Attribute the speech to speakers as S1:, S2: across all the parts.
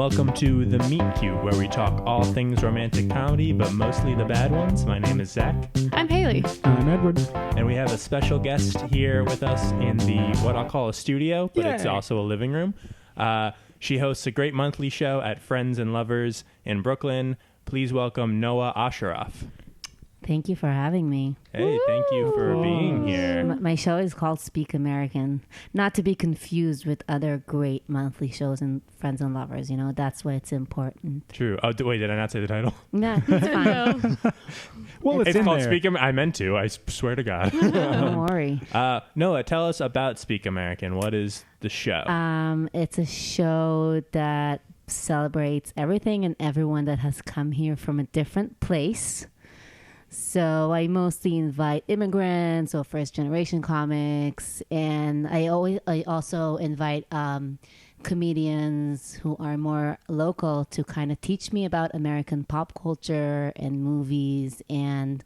S1: welcome to The Meet Cute, where we talk all things romantic comedy, but mostly the bad ones. My name is Zach.
S2: I'm Haley.
S3: I'm Edward.
S1: And we have a special guest here with us in the, what I'll call a studio, but it's also a living room. She hosts a great monthly show at Friends and Lovers in Brooklyn. Please welcome Noa Osheroff.
S4: Thank you for having me.
S1: Hey, thank you for being here.
S4: My show is called Speak American, not to be confused with other great monthly shows in Friends and Lovers. You know, that's why it's important.
S1: True. Oh, wait, did I not say the title?
S4: No, it's fine.
S3: Well,
S1: it's called Speak American. I meant to. I swear to God.
S4: Don't worry.
S1: Noah, tell us about Speak American. What is the show?
S4: It's a show that celebrates everything and everyone that has come here from a different place. So I mostly invite immigrants or first-generation comics, and I also invite comedians who are more local to kind of teach me about American pop culture and movies and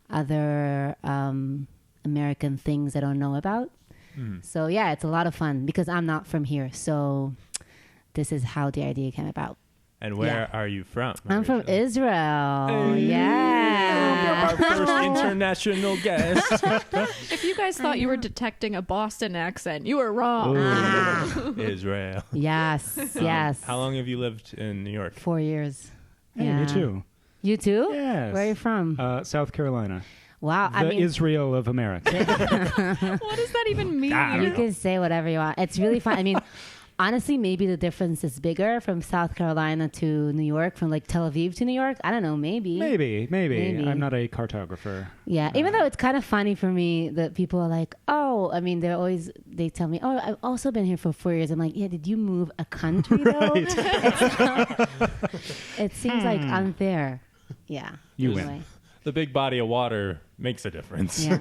S4: other American things I don't know about. So yeah, it's a lot of fun because I'm not from here. So this is how the idea came about.
S1: And where are you from?
S4: I'm from Israel.
S1: Hey.
S4: Yeah.
S1: Our first international guest.
S2: If you guys thought you were detecting a Boston accent, you were wrong.
S1: Israel.
S4: Yes, yes.
S1: How long have you lived in New York?
S4: 4 years.
S3: Hey,
S4: Yeah.
S3: me too.
S4: You too?
S3: Yes.
S4: Where are you from?
S3: South Carolina.
S4: Wow.
S3: The Israel of America.
S2: What does that even mean?
S4: You can say whatever you want. It's really fun. I mean, honestly, maybe the difference is bigger from South Carolina to New York, from like Tel Aviv to New York. I don't know, maybe.
S3: Maybe. I'm not a cartographer.
S4: Yeah, even though it's kind of funny for me that people are like, oh, I mean, they tell me, oh, I've also been here for 4 years. I'm like, yeah, did you move a country though? It seems like unfair. Yeah.
S3: You
S4: anyway.
S3: win.
S1: The big body of water makes a difference.
S4: Yeah.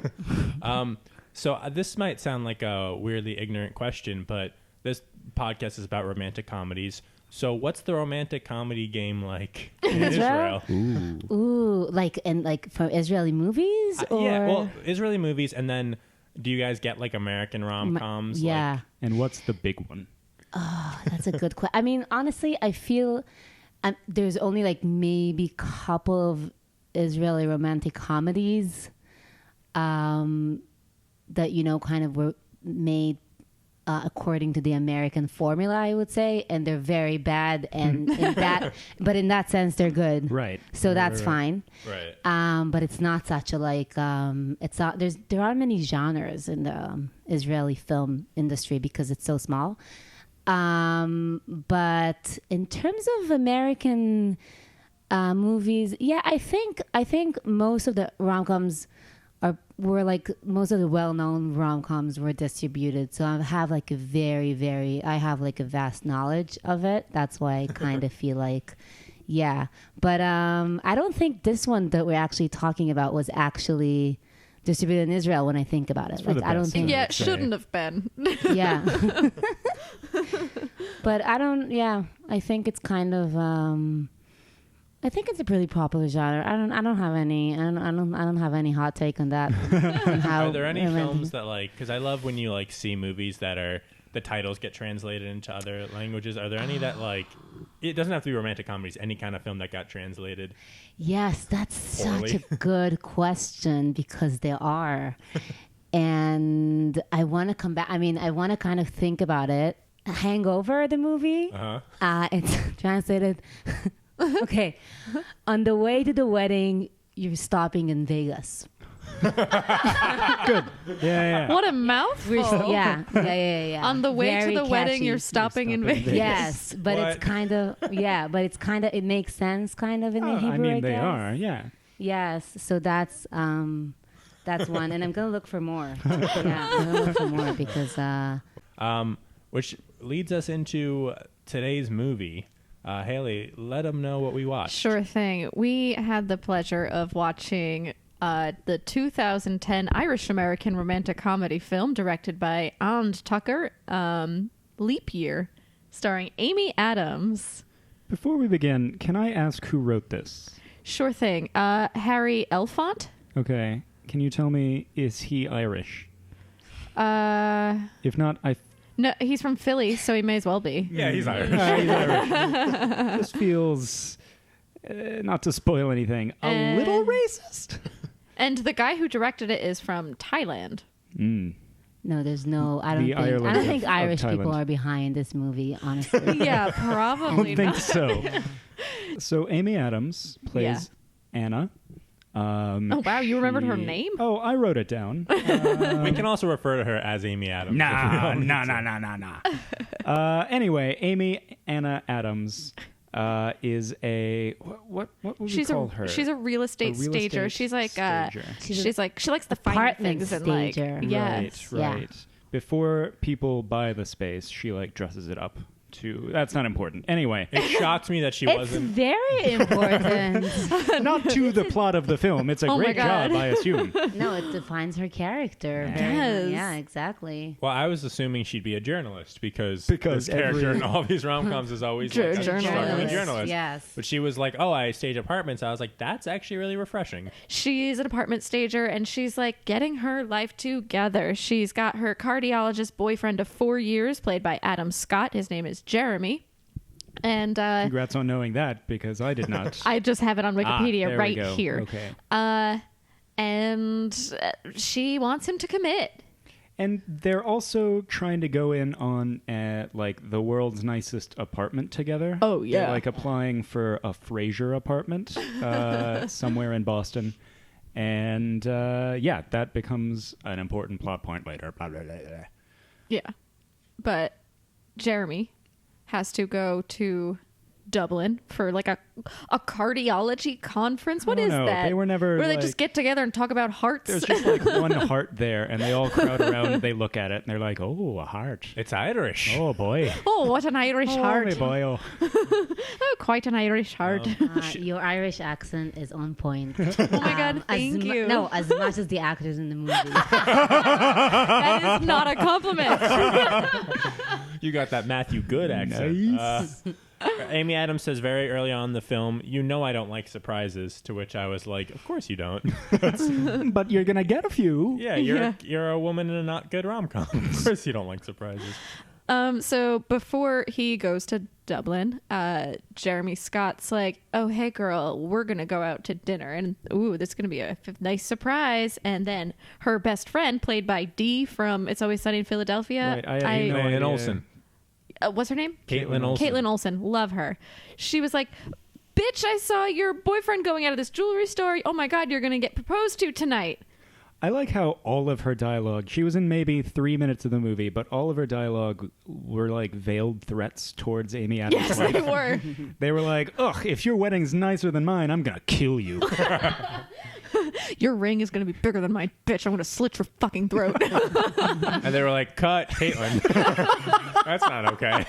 S1: So this might sound like a weirdly ignorant question, but this podcast is about romantic comedies. So what's the romantic comedy game like in Israel?
S4: Ooh, like from Israeli movies? Or?
S1: Yeah, well, Israeli movies, and then do you guys get like American rom-coms?
S4: Yeah.
S3: And what's the big one?
S4: Oh, that's a good question. I mean, honestly, I feel there's only like maybe a couple of Israeli romantic comedies that, you know, kind of were made according to the American formula, I would say, and they're very bad, and but in that sense, they're good.
S3: Right.
S4: So that's fine.
S1: Right.
S4: But it's not such a there aren't many genres in the Israeli film industry because it's so small. But in terms of American movies, yeah, I think most of the rom-coms were like most of the well-known rom-coms were distributed, so I have like a vast knowledge of it. That's why I kind of feel like, yeah. But I don't think this one that we're actually talking about was actually distributed in Israel. When I think about it, like I don't think.
S2: Yeah, it shouldn't have been.
S4: Yeah. But I don't. Yeah, I think it's kind of. I think it's a pretty popular genre. I don't have any hot take on that.
S1: Are there any films that like? Because I love when you like see movies that are the titles get translated into other languages. Are there any that like? It doesn't have to be romantic comedies. Any kind of film that got translated.
S4: Yes, that's
S1: poorly.
S4: such a good question because there are, and I want to come back. I mean, I want to kind of think about it. Hangover, the movie. It's translated. Okay, on the way to the wedding, you're stopping in Vegas.
S3: Good. Yeah.
S2: What a mouthful.
S4: Yeah.
S2: On the way
S4: Very
S2: to the wedding,
S4: catchy.
S2: you're stopping in Vegas.
S4: Yes, but
S1: What?
S4: it's kind of it makes sense kind of in the Hebrew.
S3: I mean, they
S4: guess.
S3: are, yeah.
S4: Yes, so that's one, and I'm gonna look for more. Yeah, I'm gonna look for more because.
S1: Which leads us into today's movie. Haley, let them know what we watched.
S2: Sure thing. We had the pleasure of watching the 2010 Irish-American romantic comedy film directed by And Tucker, Leap Year, starring Amy Adams.
S3: Before we begin, can I ask who wrote this?
S2: Sure thing. Harry Elfont.
S3: Okay. Can you tell me, is he Irish?
S2: Uh,
S3: If not, I
S2: No, he's from Philly, so he may as well be.
S1: Yeah, he's Irish.
S3: He's Irish. This feels, not to spoil anything, a little racist.
S2: And the guy who directed it is from Thailand.
S4: No, there's no. I
S3: The Ireland
S4: think
S3: of
S4: Irish people
S3: Thailand.
S4: are behind this movie. Honestly,
S2: Yeah,
S3: I
S2: probably
S3: don't think
S2: not.
S3: so. So Amy Adams plays Anna.
S2: Oh, wow, you remembered her name?
S3: Oh, I wrote it down.
S1: We can also refer to her as Amy Adams.
S3: Nah. Anyway, Amy Anna Adams is a what would we call her?
S2: She's a real estate stager. She's like
S3: stager.
S2: she's like she likes the finer
S4: apartment
S2: things and like
S4: stager.
S2: yes.
S3: Right. Before people buy the space, she like dresses it up. That's not important. Anyway,
S1: It shocked me that she
S4: it's
S1: wasn't.
S4: very important.
S3: not to the plot of the film. It's a
S2: Oh my
S3: great
S2: God.
S3: job, I assume.
S4: No, it defines her character.
S2: Yes.
S4: Yeah, exactly.
S1: Well, I was assuming she'd be a journalist because
S3: Because
S1: this character
S3: every-
S1: in all these rom-coms is always like a
S2: Journalist.
S1: struggling journalist.
S4: Yes.
S1: But she was like, "Oh, I stage apartments." I was like, "That's actually really refreshing."
S2: She's an apartment stager and she's like getting her life together. She's got her cardiologist boyfriend of 4 years, played by Adam Scott. His name is Jeremy. And
S3: Congrats on knowing that because I did not.
S2: I just have it on Wikipedia
S3: there we
S2: right
S3: go.
S2: here.
S3: Okay.
S2: And she wants him to commit.
S3: And they're also trying to go in on like the world's nicest apartment together.
S2: Oh, yeah.
S3: They're, like applying for a Fraser apartment somewhere in Boston. And that becomes an important plot point later. Blah, blah, blah, blah.
S2: Yeah. But Jeremy has to go to Dublin for like a cardiology conference. What
S3: I
S2: is
S3: don't know.
S2: that?
S3: They were never,
S2: where they
S3: like-
S2: just get together and talk about hearts.
S3: There's just like one heart there, and they all crowd around and they look at it and they're like, "Oh, a heart!
S1: It's Irish.
S3: Oh boy!
S2: Oh, what an Irish heart.
S3: Oh, boy! Oh."
S2: Oh, quite an Irish heart.
S4: Your Irish accent is on point.
S2: Oh my God, thank you.
S4: No, as much as the actors in the movie.
S2: That is not a compliment.
S1: You got that Matthew Goode accent.
S3: Nice.
S1: Amy Adams says very early on in the film, "You know I don't like surprises." To which I was like, "Of course you don't."
S3: But you're gonna get a few.
S1: Yeah, you're a woman in a not good rom-com. Of course you don't like surprises.
S2: So before he goes to Dublin, Jeremy Scott's like, "Oh, hey girl, we're going to go out to dinner. And ooh, this is going to be a nice surprise." And then her best friend, played by Dee from It's Always Sunny in Philadelphia.
S3: Right, I had no
S1: Caitlin
S3: idea.
S1: Olsen.
S2: What's her name?
S1: Caitlin Olsen.
S2: Caitlin Olsen. Love her. She was like, "Bitch, I saw your boyfriend going out of this jewelry store. Oh my God, you're going to get proposed to tonight."
S3: I like how all of her dialogue, she was in maybe 3 minutes of the movie, but all of her dialogue were like veiled threats towards Amy Adams'
S2: Yes,
S3: life.
S2: they were.
S3: They were like, "Ugh, if your wedding's nicer than mine, I'm gonna kill you."
S2: Your ring is going to be bigger than mine, bitch. I'm going to slit your fucking throat.
S1: And they were like, "Cut, Caitlin." That's not okay.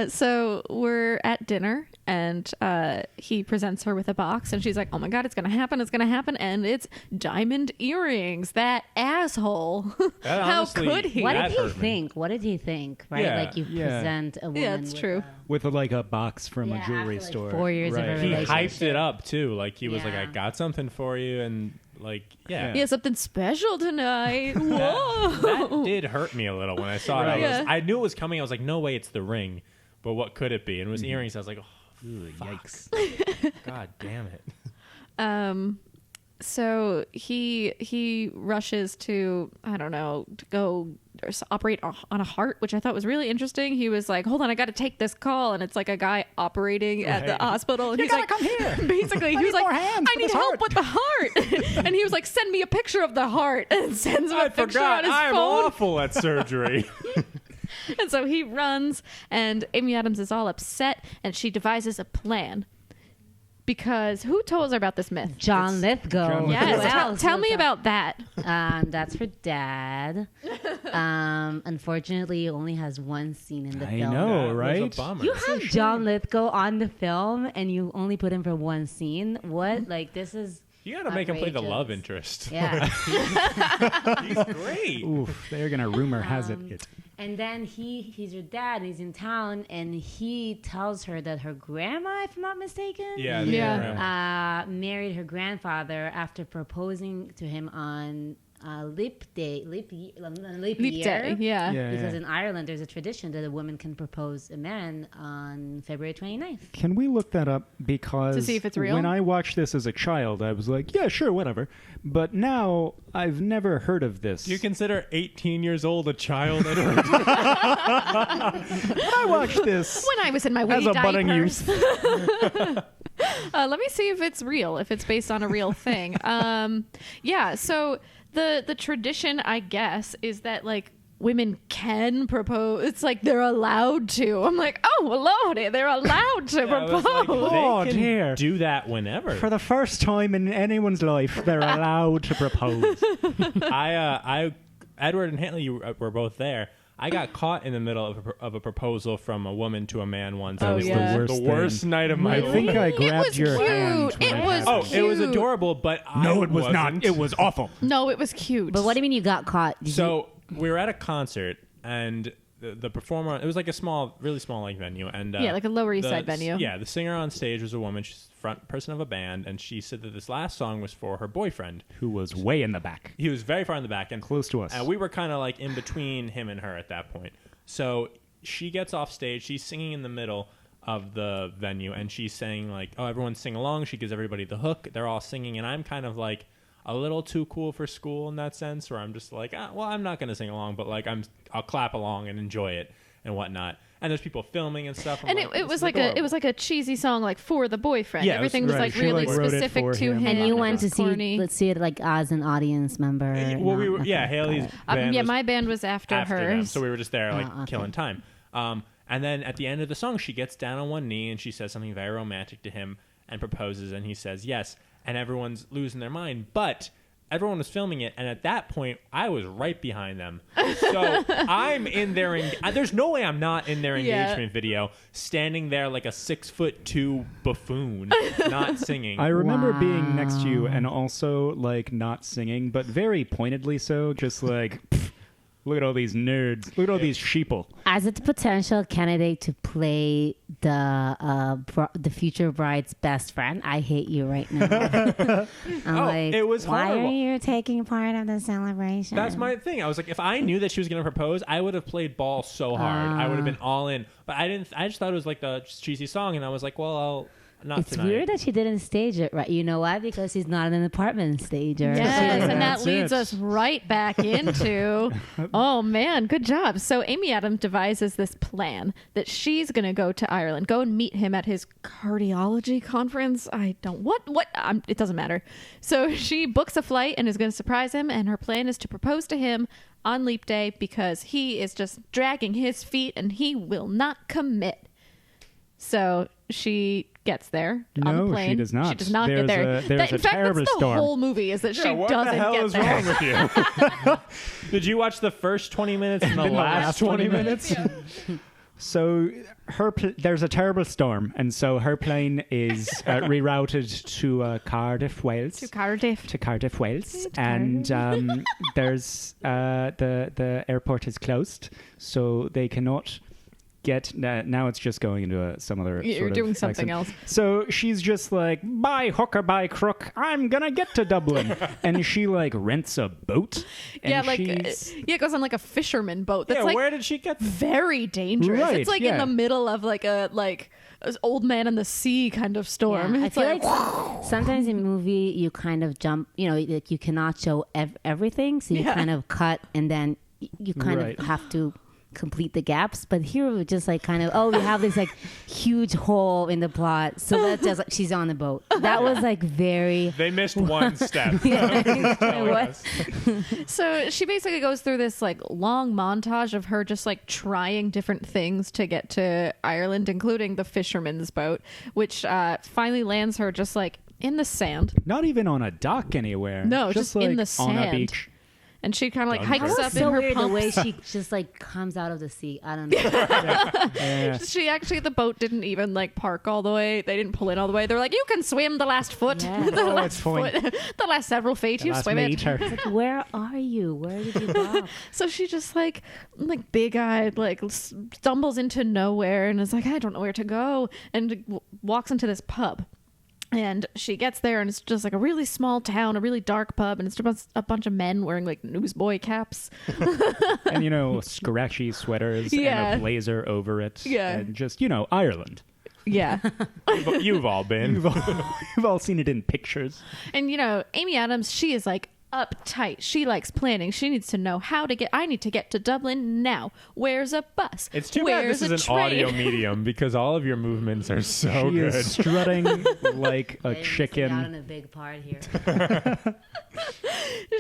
S2: So we're at dinner and he presents her with a box and she's like, "Oh my God, it's going to happen. It's going to happen." And it's diamond earrings. That asshole.
S1: That
S2: How
S1: honestly-
S2: could he?
S4: What
S1: That
S4: did he
S1: hurt me.
S4: think? What did he think? Right?
S1: Yeah,
S4: Like you
S3: yeah.
S4: present a woman.
S2: Yeah, it's
S4: with
S2: true.
S3: With like a box from
S4: Yeah,
S3: a jewelry
S4: after, like,
S3: store.
S4: 4 years of a
S3: Right.
S1: He
S4: relationship.
S1: hyped it up too. Like he was like,
S4: Yeah.
S1: "I got something for you," and like, yeah.
S2: Yeah, something special tonight.
S1: That
S2: Whoa.
S1: did hurt me a little when I saw it.
S3: Right.
S2: Yeah.
S1: I knew it was coming. I was like, "No way, it's the ring." But what could it be? And it was earrings. I was like, "Oh,
S3: Yikes.
S1: God damn it!"
S2: So he rushes to, I don't know, to go operate on a heart, which I thought was really interesting. He was like, "Hold on, I got to take this call," and it's like a guy operating at the
S3: Right.
S2: hospital, and
S3: You
S2: he's
S3: gotta
S2: like,
S3: come here.
S2: Basically,
S3: I
S2: he was
S3: need
S2: like,
S3: more hands
S2: "I
S3: for
S2: need
S3: this
S2: help
S3: heart."
S2: with the heart," and he was like, "Send me a picture of the heart," and sends him a
S1: I
S2: picture
S1: forgot.
S2: on his
S1: I'm
S2: phone.
S1: awful at surgery.
S2: And so he runs, and Amy Adams is all upset, and she devises a plan. Because who told her about this myth?
S4: John Lithgow.
S3: John
S2: Yes,
S3: Lithgow.
S2: tell me about that.
S4: That's her dad. Unfortunately, he only has one scene in the
S3: I
S4: film.
S3: know,
S1: That was
S3: right?
S1: a bummer.
S4: You have John Lithgow on the film, and you only put him for one scene. What? Like, this is...
S1: You got to make him play the
S4: outrageous.
S1: love interest.
S4: Yeah.
S1: He's great.
S3: Oof, they're gonna rumor has it.
S4: And then he's her dad, and he's in town, and he tells her that her grandma, if I'm not mistaken,
S2: Yeah.
S4: married her grandfather after proposing to him on leap day, leap year,
S2: Day, yeah.
S4: Because in Ireland, there's a tradition that a woman can propose a man on February 29th.
S3: Can we look that up? Because
S2: to see if it's real?
S3: When I watched this as a child, I was like, yeah, sure, whatever. But now I've never heard of this.
S1: Do you consider 18 years old a child?
S3: When I watched this
S2: When I was in my wee
S3: as a budding
S2: diapers.
S3: youth.
S2: Let me see if it's real, if it's based on a real thing. Yeah, so the tradition, I guess, is that like women can propose. It's like they're allowed to. I'm like, oh, Lordy, they're allowed to propose.
S1: Like,
S3: Oh,
S1: they can
S3: dear.
S1: do that whenever.
S3: For the first time in anyone's life, they're allowed to propose.
S1: Edward and Haley were both there. I got caught in the middle of a proposal from a woman to a man once.
S2: Oh,
S1: It was
S2: yeah.
S1: the worst night of my
S3: I
S1: life.
S3: think I
S2: It
S3: grabbed
S2: was
S3: your
S2: cute.
S3: hand. when
S2: It
S3: I
S2: was
S3: had
S1: Oh, it was
S2: cute.
S1: adorable, but
S3: No, it was not.
S1: wasn't.
S3: It was awful.
S2: No, it was cute.
S4: But what do you mean you got caught?
S1: So we were at a concert, and the performer, it was like a really small like venue, and
S2: Yeah, like a Lower East Side venue.
S1: Yeah, the singer on stage was a woman. She's the front person of a band, and she said that this last song was for her boyfriend.
S3: Who was way in the back.
S1: He was very far in the back and
S3: Close to us.
S1: And we were kind of like in between him and her at that point. So she gets off stage. She's singing in the middle of the venue, and she's saying like, "Oh, everyone sing along." She gives everybody the hook. They're all singing, and I'm kind of like a little too cool for school in that sense, where I'm just like, well, I'm not going to sing along, but like I'll clap along and enjoy it and whatnot. And there's people filming and stuff.
S2: And it was like a cheesy song, like for the boyfriend.
S1: Yeah, it was-
S2: Everything was
S3: right.
S2: like
S3: She,
S2: really
S3: like, wrote it
S2: specific
S3: for
S2: to
S3: him.
S2: him.
S4: And you
S2: It
S4: went to
S2: was corny.
S4: let's see it like as an audience member.
S1: yeah, Haley's band
S2: Yeah,
S1: was
S2: my band was after
S1: them,
S2: hers.
S1: so we were just there like
S4: okay.
S1: killing time. And then at the end of the song, she gets down on one knee and she says something very romantic to him and proposes, and he says yes, and everyone's losing their mind, but everyone was filming it, and at that point, I was right behind them. So I'm in their... there's no way I'm not in their engagement video, standing there like a 6'2" buffoon, not singing.
S3: I remember being next to you and also like not singing, but very pointedly so, just like, "Pfft, look at all these nerds. Look at all these sheeple.
S4: As a potential candidate to play the future bride's best friend, I hate you right now. I'm like,
S1: it was
S4: why
S1: horrible.
S4: are you taking part of the celebration?
S1: That's my thing. I was like, if I knew that she was going to propose, I would have played ball so hard. I would have been all in. But I didn't. I just thought it was like the cheesy song, and I was like, well, I'll not
S4: It's
S1: tonight.
S4: weird that she didn't stage it right. You know why? Because she's not an apartment stager.
S2: Yes, and that
S3: That's
S2: leads
S3: it.
S2: us right back into, oh man, good job. So Amy Adams devises this plan that she's going to go to Ireland, go and meet him at his cardiology conference. It doesn't matter. So she books a flight and is going to surprise him, and her plan is to propose to him on Leap Day because he is just dragging his feet and he will not commit. So she gets there on the
S3: No,
S2: plane.
S3: she does not.
S2: She does not
S3: There's
S2: get there.
S3: a- there's
S2: in
S3: a
S2: fact,
S3: terrible
S2: that's the
S3: storm.
S2: whole movie is that she
S1: what
S2: doesn't
S1: the hell
S2: get
S1: is
S2: there.
S1: wrong with you? Did you watch the first 20 minutes and the last 20 minutes?
S3: So there's a terrible storm, and so her plane is rerouted to Cardiff, Wales.
S2: To Cardiff.
S3: To Cardiff, Wales, and there's the airport is closed, so they cannot get. Now it's just going into some other.
S2: You're
S3: sort of
S2: doing something
S3: accent.
S2: else.
S3: So she's just like, by hook or by crook, I'm gonna get to Dublin, and she like rents a boat. And
S2: Yeah, like
S3: she's-
S2: it goes on like a fisherman boat. That's
S1: Yeah,
S2: like
S1: where did she get
S2: very dangerous.
S3: Right,
S2: it's like in
S3: yeah.
S2: the middle of like an old man in the sea kind of storm.
S4: Yeah, I
S2: It's
S4: feel like sometimes in movie you kind of jump, like you cannot show everything, so you
S2: Yeah.
S4: kind of cut and then you kind
S3: Right.
S4: of have to complete the gaps. But here we're just like kind of, we have this like huge hole in the plot, so that's just like she's on the boat. That was like very.
S1: They missed one step.
S4: What?
S2: So she basically goes through this like long montage of her just like trying different things to get to Ireland, including the fisherman's boat, which finally lands her just like in the sand.
S3: not even on a dock anywhere.
S2: No, just
S3: like
S2: in the
S3: on a
S2: sand.
S3: beach.
S2: And she kind of like
S1: That
S2: hikes
S1: was
S2: up in
S4: So
S2: her
S4: weird the way
S2: pumps.
S4: she just like comes out of the sea. I don't know.
S3: Yeah.
S2: She actually, the boat didn't even like park all the way. They didn't pull in all the way. They're like, you can swim the last foot,
S4: Yeah.
S2: the
S3: Oh,
S2: last
S3: it's fine.
S2: foot, the last several feet.
S3: The
S2: You
S3: last
S2: swim it.
S3: meter.
S4: Like, where are you? Where did you go?
S2: So she just like big eyed, like stumbles into nowhere and is like, I don't know where to go, and walks into this pub. And she gets there, and it's just like a really small town, a really dark pub, and it's just a bunch of men wearing like newsboy caps.
S3: And, you know, scratchy sweaters and a blazer over it.
S2: Yeah.
S3: And just, you know, Ireland.
S2: Yeah.
S1: You've all been.
S3: You've all seen it in pictures.
S2: And, you know, Amy Adams, she is like uptight. She likes planning. She needs to know how to get. I need to get to Dublin now. Where's a bus?
S1: It's too bad
S2: Where's
S1: this is
S2: a
S1: an
S2: train?
S1: audio medium because all of your movements are so
S3: She
S1: good.
S3: is strutting like a
S4: Out in
S3: chicken.
S4: a big part here.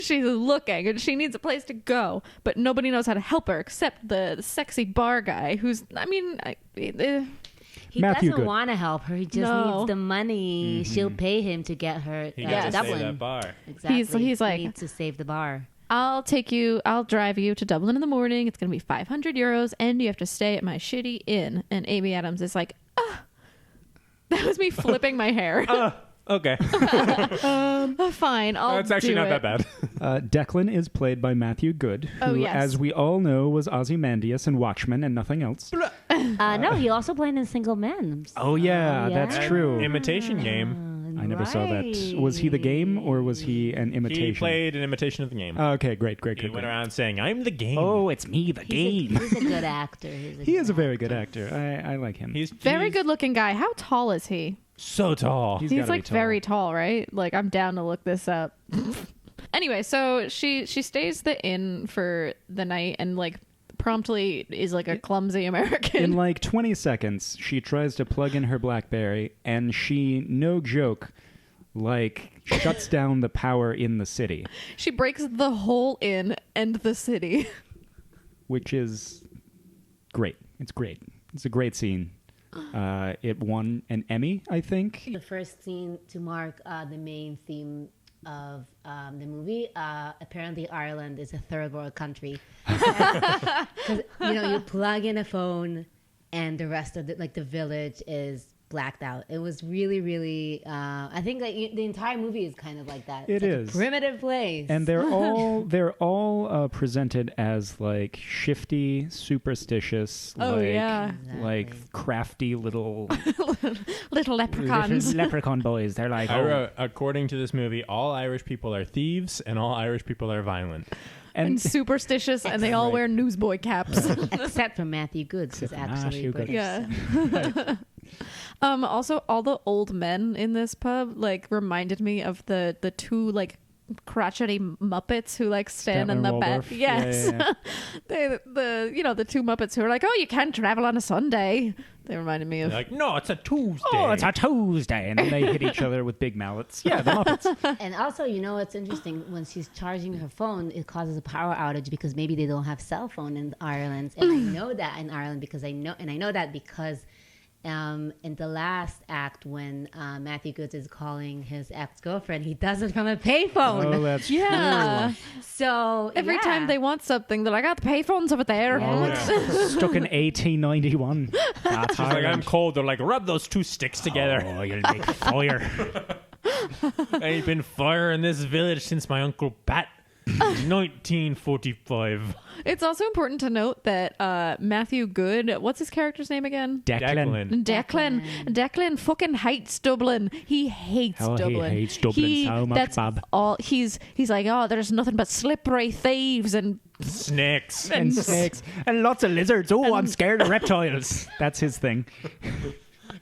S2: She's looking, and she needs a place to go, but nobody knows how to help her except the sexy bar guy, who's, I mean,
S4: He
S3: Matthew
S4: doesn't
S3: Goode.
S4: want to help her. He just
S2: No.
S4: needs the money. She'll pay him to get her
S1: He
S4: to
S1: got to
S4: Dublin.
S1: save that bar.
S4: Exactly.
S2: He's like-
S4: he needs to save the bar.
S2: I'll drive you to Dublin in the morning. It's going to be 500 euros, and you have to stay at my shitty inn. And Amy Adams is like, that was me flipping my hair.
S1: Okay.
S2: Fine, I'll
S1: That's actually
S2: do
S1: not
S2: it.
S1: that bad.
S3: Declan is played by Matthew Goode, who,
S2: Oh, yes.
S3: as we all know, was Ozymandias in Watchmen and nothing else.
S4: No, he also played in Single Men.
S3: Oh, yeah, that's
S2: yeah.
S3: true.
S1: Imitation Game.
S3: I never saw that. Was he the game or was he an imitation?
S1: He played an imitation of the game.
S3: Okay, great.
S1: He went around saying, "I'm the game."
S3: Oh, it's me, the game.
S4: He's a good actor.
S3: He is a very good actor. I like him.
S1: He's
S2: Very good looking guy. How tall is he?
S1: So tall.
S3: He's
S2: He's
S3: gotta be
S2: like
S3: tall.
S2: very tall, right? Like, I'm down to look this up. Anyway, so she stays the inn for the night and like promptly is like a clumsy American.
S3: In like 20 seconds, she tries to plug in her BlackBerry, and she, no joke, like shuts down the power in the city,
S2: She breaks the whole inn and the city.
S3: which is great. It's great. It's a great scene. It won an Emmy, I think.
S4: The first scene to mark the main theme of the movie. Apparently, Ireland is a third world country. Because you plug in a phone, and the rest of the village is blacked out. It was really, really. I think the entire movie is kind of like that.
S3: It
S4: It's like
S3: is.
S4: a primitive place.
S3: And they're all presented as like shifty, superstitious,
S2: Oh,
S3: like
S2: yeah.
S3: like crafty little
S2: Little leprechauns.
S3: leprechaun boys. They're like,
S1: I wrote, according to this movie, all Irish people are thieves and all Irish people are violent.
S2: and superstitious, and they all wear newsboy caps.
S4: except for Matthew Goode, who's
S3: for
S4: actually
S3: Matthew Goode.
S4: British.
S2: Yeah. Also, all the old men in this pub like reminded me of the two like crotchety Muppets who like stand in
S3: Statler
S2: the
S3: and
S2: back.
S3: Waldorf.
S2: Yes,
S3: Yeah.
S2: the two Muppets who are like, oh, you can't travel on a Sunday. They reminded me of.
S1: They're like, no, it's a Tuesday.
S3: Oh, it's a Tuesday, and then they hit each other with big mallets. Yeah, the Muppets.
S4: And also, it's interesting when she's charging her phone, it causes a power outage because maybe they don't have cell phone in Ireland. And I know that in Ireland because I know that because in the last act when Matthew Goode is calling his ex-girlfriend, he does it from a payphone.
S3: Oh, that's
S2: Yeah.
S4: So
S2: Every
S4: yeah.
S2: time they want something, they're like, oh, the payphone's over there.
S4: Yeah.
S3: true. Stuck in 1891. That's
S1: She's like, I'm cold. They're like, rub those two sticks together.
S3: Oh, you'll make fire.
S1: I ain't been fire in this village since my Uncle Pat. 1945.
S2: It's also important to note that Matthew Goode, what's his character's name again?
S3: Declan.
S2: Declan fucking hates Dublin. He hates
S3: Oh, he
S2: Dublin.
S3: hates Dublin so much,
S2: that's
S3: Bob.
S2: all he's like, oh, there's nothing but slippery thieves and
S1: Snakes.
S3: And snakes. And lots of lizards. Oh, I'm scared of reptiles. That's his thing.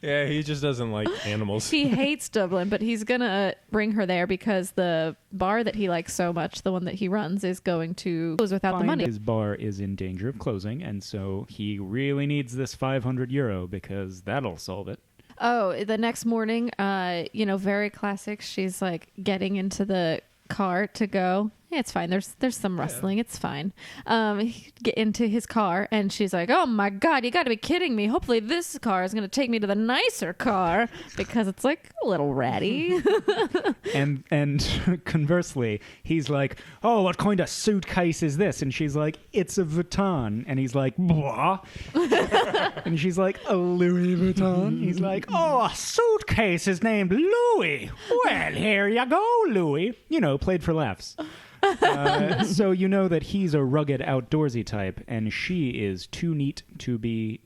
S1: Yeah, he just doesn't like animals.
S2: he hates Dublin, but he's gonna bring her there because the bar that he likes so much, the one that he runs, is going to close without the money.
S3: His bar is in danger of closing, and so he really needs this 500 euro because that'll solve it.
S2: Oh, the next morning, very classic. She's like getting into the car to go. Yeah, it's fine. There's some rustling. It's fine. Get into his car, and she's like, "Oh my God, you got to be kidding me! Hopefully, this car is going to take me to the nicer car because it's like a little ratty."
S3: And conversely, he's like, "Oh, what kind of suitcase is this?" And she's like, "It's a Vuitton." And he's like, "Blah." And she's like, "A Louis Vuitton." He's like, "Oh, a suitcase is named Louis. Well, here you go, Louis." Played for laughs. So you know that he's a rugged outdoorsy type, and she is too neat to be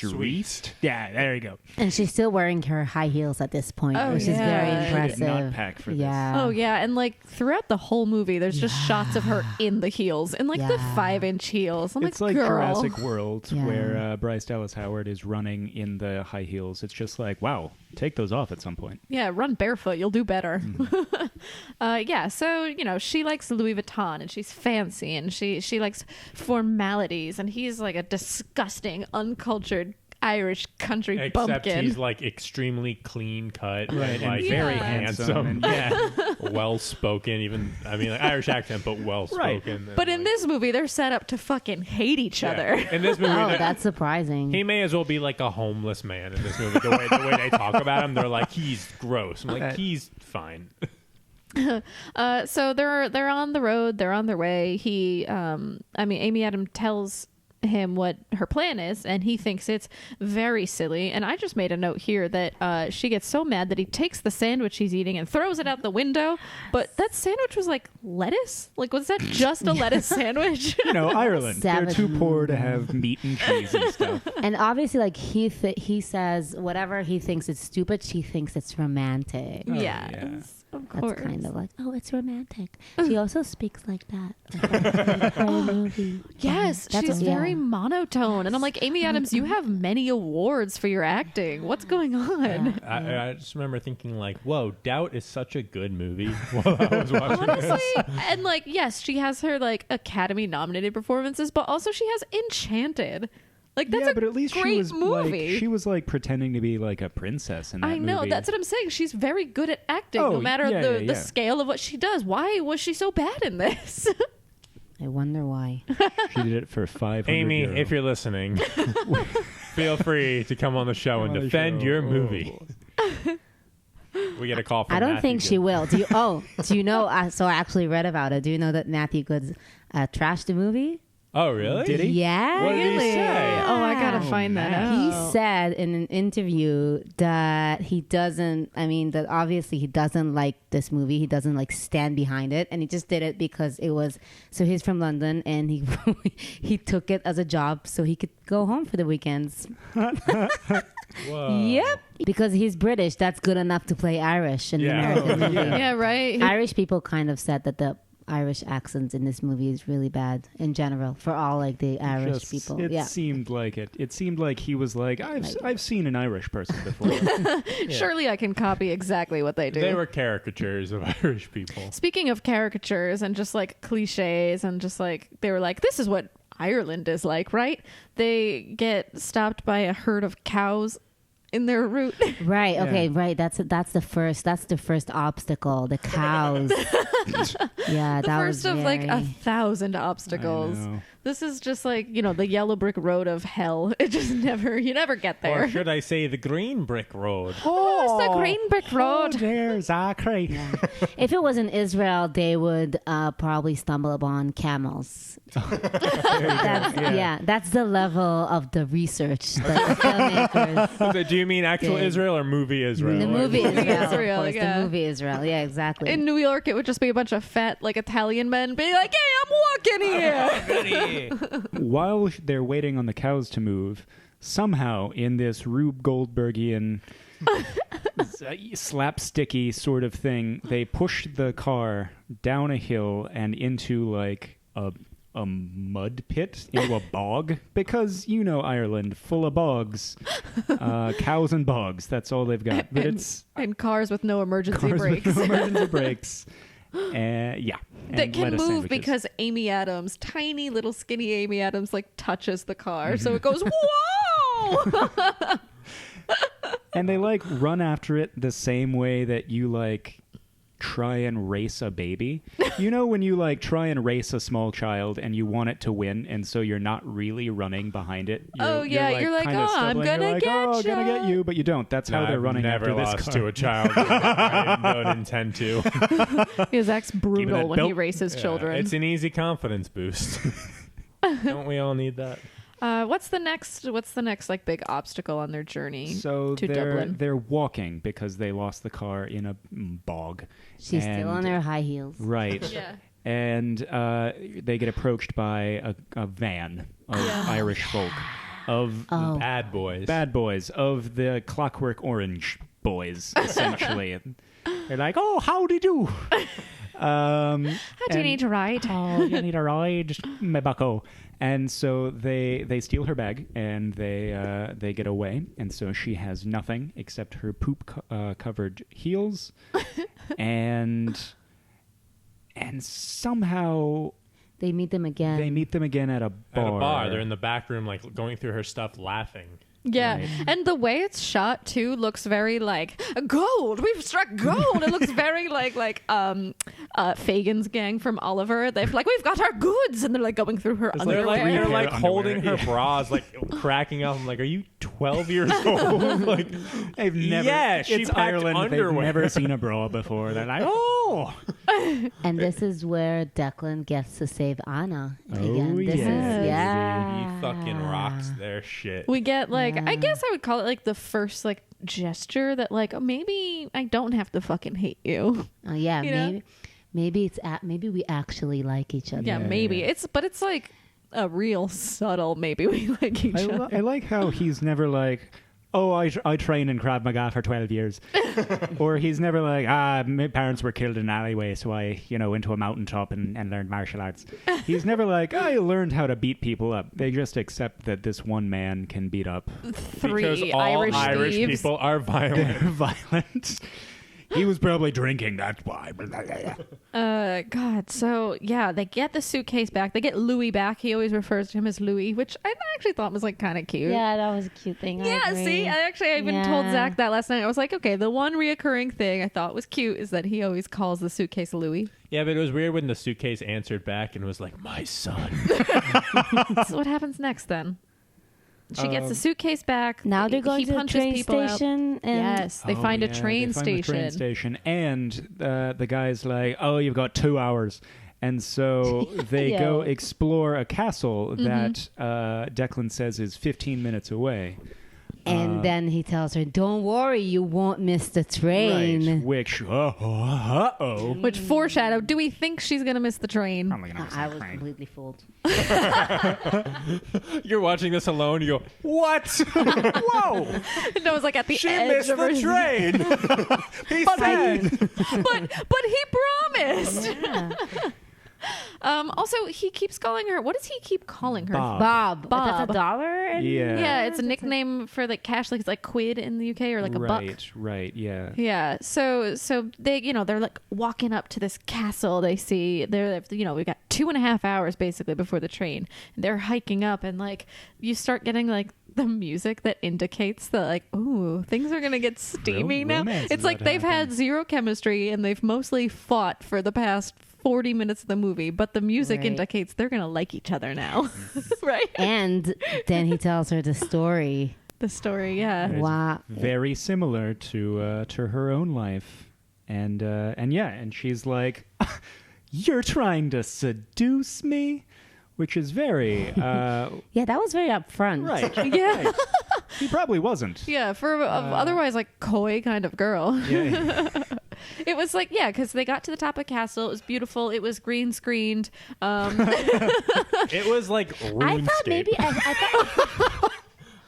S3: Street. Yeah, there you go.
S4: And she's still wearing her high heels at this point,
S2: Oh,
S4: which is
S2: yeah.
S4: very
S2: She did
S4: impressive.
S3: not pack for this.
S4: Yeah.
S2: Oh yeah, and like throughout the whole movie, there's just shots of her in the heels, in like the
S4: Yeah.
S2: 5-inch heels. I'm
S3: It's like
S2: girl.
S3: Jurassic World,
S4: Yeah.
S3: where Bryce Dallas Howard is running in the high heels. It's just like, wow, take those off at some point.
S2: Yeah, run barefoot. You'll do better.
S3: Mm-hmm.
S2: Yeah, so, she likes Louis Vuitton and she's fancy and she likes formalities and he's like a disgusting, uncultured Irish country
S1: Except
S2: bumpkin.
S1: he's like extremely clean cut,
S3: Right,
S1: and
S3: and
S1: like
S3: very
S2: Yeah.
S3: handsome. And,
S1: well spoken. Even like Irish accent, but well spoken.
S2: But in this movie, they're set up to fucking hate each other.
S1: in this movie,
S4: Oh,
S1: they're-
S4: that's surprising.
S1: he may as well be like a homeless man in this movie. The way they talk about him, they're like, he's gross. I'm like, he's fine.
S2: So they're on the road. They're on their way. Amy Adams tells him what her plan is, and he thinks it's very silly. And I just made a note here that she gets so mad that he takes the sandwich he's eating and throws it out the window. But that sandwich was like lettuce. Like, was that just a lettuce sandwich?
S3: Ireland.
S4: Savage.
S3: They're too poor to have meat and cheese and stuff.
S4: And obviously, like he says whatever he thinks it's stupid, she thinks it's romantic.
S3: Oh,
S2: Yes,
S3: yeah.
S2: of
S4: That's
S2: course.
S4: kind of like, oh, it's romantic. She also speaks like that. Her movie.
S2: Yes,
S4: That's
S2: she's
S4: what- yeah.
S2: very monotone. And I'm like, Amy Adams, you have many awards for your acting. What's going on?
S1: I just remember thinking like, whoa, Doubt is such a good movie while I was watching this.
S2: Honestly, and like, yes, she has her like Academy nominated performances, but also she has Enchanted. Like, that's
S3: yeah, but at least
S2: great
S3: she was
S2: movie.
S3: like she was like pretending to be like a princess in that
S2: I know,
S3: movie.
S2: that's what I'm saying. She's very good at acting,
S3: Oh,
S2: no matter
S3: yeah,
S2: the
S3: yeah.
S2: scale of what she does. Why was she so bad in this?
S4: I wonder why.
S3: She did it for 500
S1: Amy,
S3: euro.
S1: if you're listening, feel free to come on the show and
S3: On the
S1: defend
S3: show.
S1: your
S3: Oh,
S1: movie.
S3: boy.
S1: We get a call from
S4: I don't
S1: Matthew
S4: think she
S1: Goode.
S4: will. Do you know? So I actually read about it. Do you know that Matthew Goode trashed the movie?
S1: Oh, really?
S3: Did he?
S4: Yeah.
S1: What did he say?
S2: Oh, I gotta
S3: Oh,
S2: find that
S3: man.
S2: out.
S4: He said in an interview that he doesn't, that obviously he doesn't like this movie. He doesn't like stand behind it. And he just did it because it was, so he's from London and he took it as a job so he could go home for the weekends.
S1: Whoa.
S4: Yep. Because he's British. That's good enough to play Irish in
S1: Yeah.
S4: an American movie.
S2: Yeah, right.
S4: Irish people kind of said that the Irish accents in this movie is really bad in general for all like the Irish
S3: Just-
S4: people.
S3: It
S4: Yeah.
S3: seemed like it. It seemed like he was like, I've seen an Irish person before.
S2: Surely I can copy exactly what they do.
S1: They were caricatures of Irish people.
S2: Speaking of caricatures and just like cliches and just like they were like, this is what Ireland is like, right? They get stopped by a herd of cows in their route.
S4: Right. Okay.
S3: Yeah.
S4: Right. That's the first obstacle. The cows. Yeah.
S2: The
S4: that
S2: first
S4: was
S2: of like
S4: very-
S2: 1,000 obstacles.
S3: I know.
S2: This is just like, the yellow brick road of hell. It just you never get there.
S1: Or should I say the green brick road?
S2: Oh, it's the green brick road.
S3: there, Zachary.
S4: If it was in Israel, they would probably stumble upon camels. That's the level of the research that the filmmakers.
S1: Do you mean actual
S4: Yeah.
S1: Israel or movie Israel?
S4: The movie Israel.
S2: Israel,
S4: Of course,
S2: yeah.
S4: The movie Israel. Yeah, exactly.
S2: In New York, it would just be a bunch of fat, like Italian men being like, "Hey, I'm walking here."
S3: While they're waiting on the cows to move, somehow in this Rube Goldbergian slapsticky sort of thing, they push the car down a hill and into like a mud pit, into a bog, because Ireland, full of bogs, cows and bogs. That's all they've got. But it's
S2: and cars with no emergency
S3: cars
S2: brakes.
S3: with no emergency brakes. Yeah,
S2: that
S3: and
S2: can
S3: lettuce
S2: move
S3: sandwiches.
S2: because Amy Adams, tiny little skinny Amy Adams, like touches the car, so it goes whoa.
S3: And they like run after it the same way that you like try and race a baby. When you like try and race a small child and you want it to win, and so you're not really running behind it.
S2: Oh, yeah, you're like,
S3: kinda
S2: "Oh, I'm
S3: stumbling.
S2: gonna
S3: You're like,
S2: get
S3: "Oh, I'm gonna get
S2: ya."
S3: you," but you don't. That's how they're
S1: I've
S3: running
S1: never
S3: after this
S1: lost
S3: car.
S1: to a child. I don't intend to.
S2: Yeah, Zach's brutal
S3: that
S2: when he
S3: belt.
S2: races children.
S1: It's an easy confidence boost. Don't we all need that?
S2: What's the next like big obstacle on their journey
S3: So
S2: to
S3: they're
S2: Dublin?
S3: they're walking because they lost the car in a bog.
S4: She's still on
S3: And-
S4: her high heels.
S3: Right.
S2: Yeah.
S3: And they get approached by a van of
S2: Yeah.
S3: Irish folk. of
S1: Bad boys.
S3: bad boys, of the Clockwork Orange boys, essentially. They're like, oh, howdy do.
S2: How do you need to ride?
S3: Oh, you need a ride, my bucko. And so they steal her bag and they get away. And so she has nothing except her poop covered heels, and somehow
S4: They meet them again.
S3: they meet them again at a bar.
S1: At a bar. They're in the back room, like going through her stuff, laughing.
S2: Yeah,
S3: Right.
S2: and the way it's shot too looks very like gold. We've struck gold. It looks very like Fagin's gang from Oliver. They've like we've got our goods, and they're like going through her
S3: It's
S2: underwear.
S1: They're like
S3: Underwear.
S1: holding her
S3: Yeah.
S1: bras, like cracking up. I'm like, are you 12 years old? Like,
S3: They've never.
S1: Yeah, she
S3: it's
S1: packed
S3: Ireland.
S1: underwear.
S3: They've never seen a bra before. They're like, oh.
S4: And this is where Declan gets to save Anna.
S3: Oh,
S4: Again. This
S3: yes.
S4: is, yeah.
S1: he fucking rocks their shit.
S2: We get like I
S4: Yeah.
S2: guess I would call it like the first like gesture that like maybe I don't have to fucking hate you.
S4: Oh, yeah.
S2: You know?
S4: Maybe maybe we actually like each other.
S2: Yeah, maybe
S3: yeah.
S2: it's like a real subtle maybe we like each other.
S3: I like how he's never like, oh, I trained in Krav Maga for 12 years. Or he's never like, my parents were killed in an alleyway, so I, went to a mountaintop and learned martial arts. He's never like, I learned how to beat people up. They just accept that this one man can beat up
S1: Because
S2: Three
S1: all
S2: Irish thieves.
S1: people are violent.
S3: violent. He was probably drinking, that's why.
S2: God. So yeah, they get the suitcase back. They get Louis back. He always refers to him as Louis, which I actually thought was like kind of cute.
S4: Yeah, that was a cute thing. I
S2: Yeah,
S4: agree.
S2: see, I even told
S4: Yeah.
S2: Zach that last night. I was like, okay, the one reoccurring thing I thought was cute is that he always calls the suitcase Louis.
S1: Yeah, but it was weird when the suitcase answered back and was like, my son.
S2: So what happens next then? She gets the suitcase back.
S4: Now they're going
S2: he
S4: to the
S2: punches
S4: train
S2: people out.
S4: station. And
S2: Yes, they find a train station.
S3: And the guy's like, oh, you've got 2 hours. And so they
S4: Yeah.
S3: go explore a castle that Declan says is 15 minutes away.
S4: And then he tells her, don't worry, you won't miss the train.
S3: Right. Which, uh-oh.
S2: Which foreshadowed. Do we think she's gonna miss the train?
S3: Probably gonna miss
S4: I
S3: that
S4: was
S3: train.
S4: completely fooled.
S1: You're watching this alone. You go, what?
S3: Whoa!
S2: No, it was like at the
S1: She
S2: edge
S1: missed
S2: of her.
S1: the train. He said.
S2: But he promised.
S4: Yeah.
S2: Also, he keeps calling her. What does he keep calling her?
S3: Bob.
S4: That's a dollar?
S3: Yeah.
S2: Yeah, it's a nickname for like cash, like it's like quid in the UK or like a buck.
S3: Right, yeah.
S2: Yeah. So they, they're like walking up to this castle. They see we've got 2.5 hours basically before the train. They're hiking up, and like you start getting like the music that indicates that like, ooh, things are gonna get steamy now.
S3: romance
S2: It's
S3: is
S2: like
S3: about to
S2: they've had
S3: happen.
S2: zero chemistry and they've mostly fought for the past 40 minutes of the movie, but the music
S4: Right.
S2: indicates they're gonna like each other now. Right?
S4: And then he tells her the story.
S2: The story, yeah.
S3: It's
S4: Wow.
S3: very similar to her own life. And she's like, you're trying to seduce me? Which is very
S4: Yeah, that was very upfront.
S3: right.
S2: Yeah.
S3: Right. He probably wasn't.
S2: Yeah, for otherwise like coy kind of girl.
S3: Yeah.
S2: It was like, yeah, because they got to the top of the castle. It was beautiful. It was green screened.
S1: It was like RuneScape.
S4: I thought maybe I thought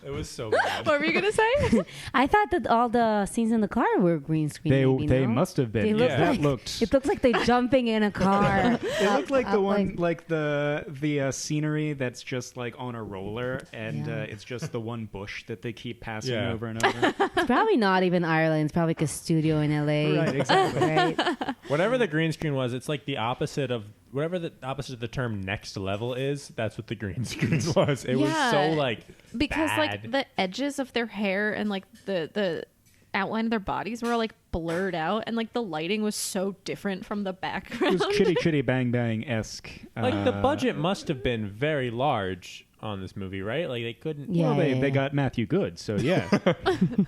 S1: It was so bad.
S2: What were you gonna say?
S4: I thought that all the scenes in the car were green screen. maybe,
S3: They
S4: no?
S3: must have been.
S4: They look
S3: Yeah. That
S4: like-
S3: looked.
S4: It looks like they're jumping in a car.
S3: It looked like the
S4: up,
S3: one, like the scenery that's just like on a roller, and
S4: Yeah.
S3: it's just the one bush that they keep passing
S1: Yeah.
S3: over and over.
S4: It's probably not even Ireland. It's probably like a studio in LA.
S3: Right, exactly.
S4: Right?
S1: Whatever the green screen was, it's like the opposite of whatever the opposite of the term next level is. That's what the green screen was. It was so like
S2: Because
S1: bad.
S2: like the edges of their hair and like the outline of their bodies were all like blurred out, and like the lighting was so different from the
S3: It
S2: background.
S3: was Chitty Chitty Bang Bang esque.
S1: Like the budget must have been very large on this movie, right? Like they couldn't.
S4: Yeah.
S3: Well, they got Matthew Goode, so yeah.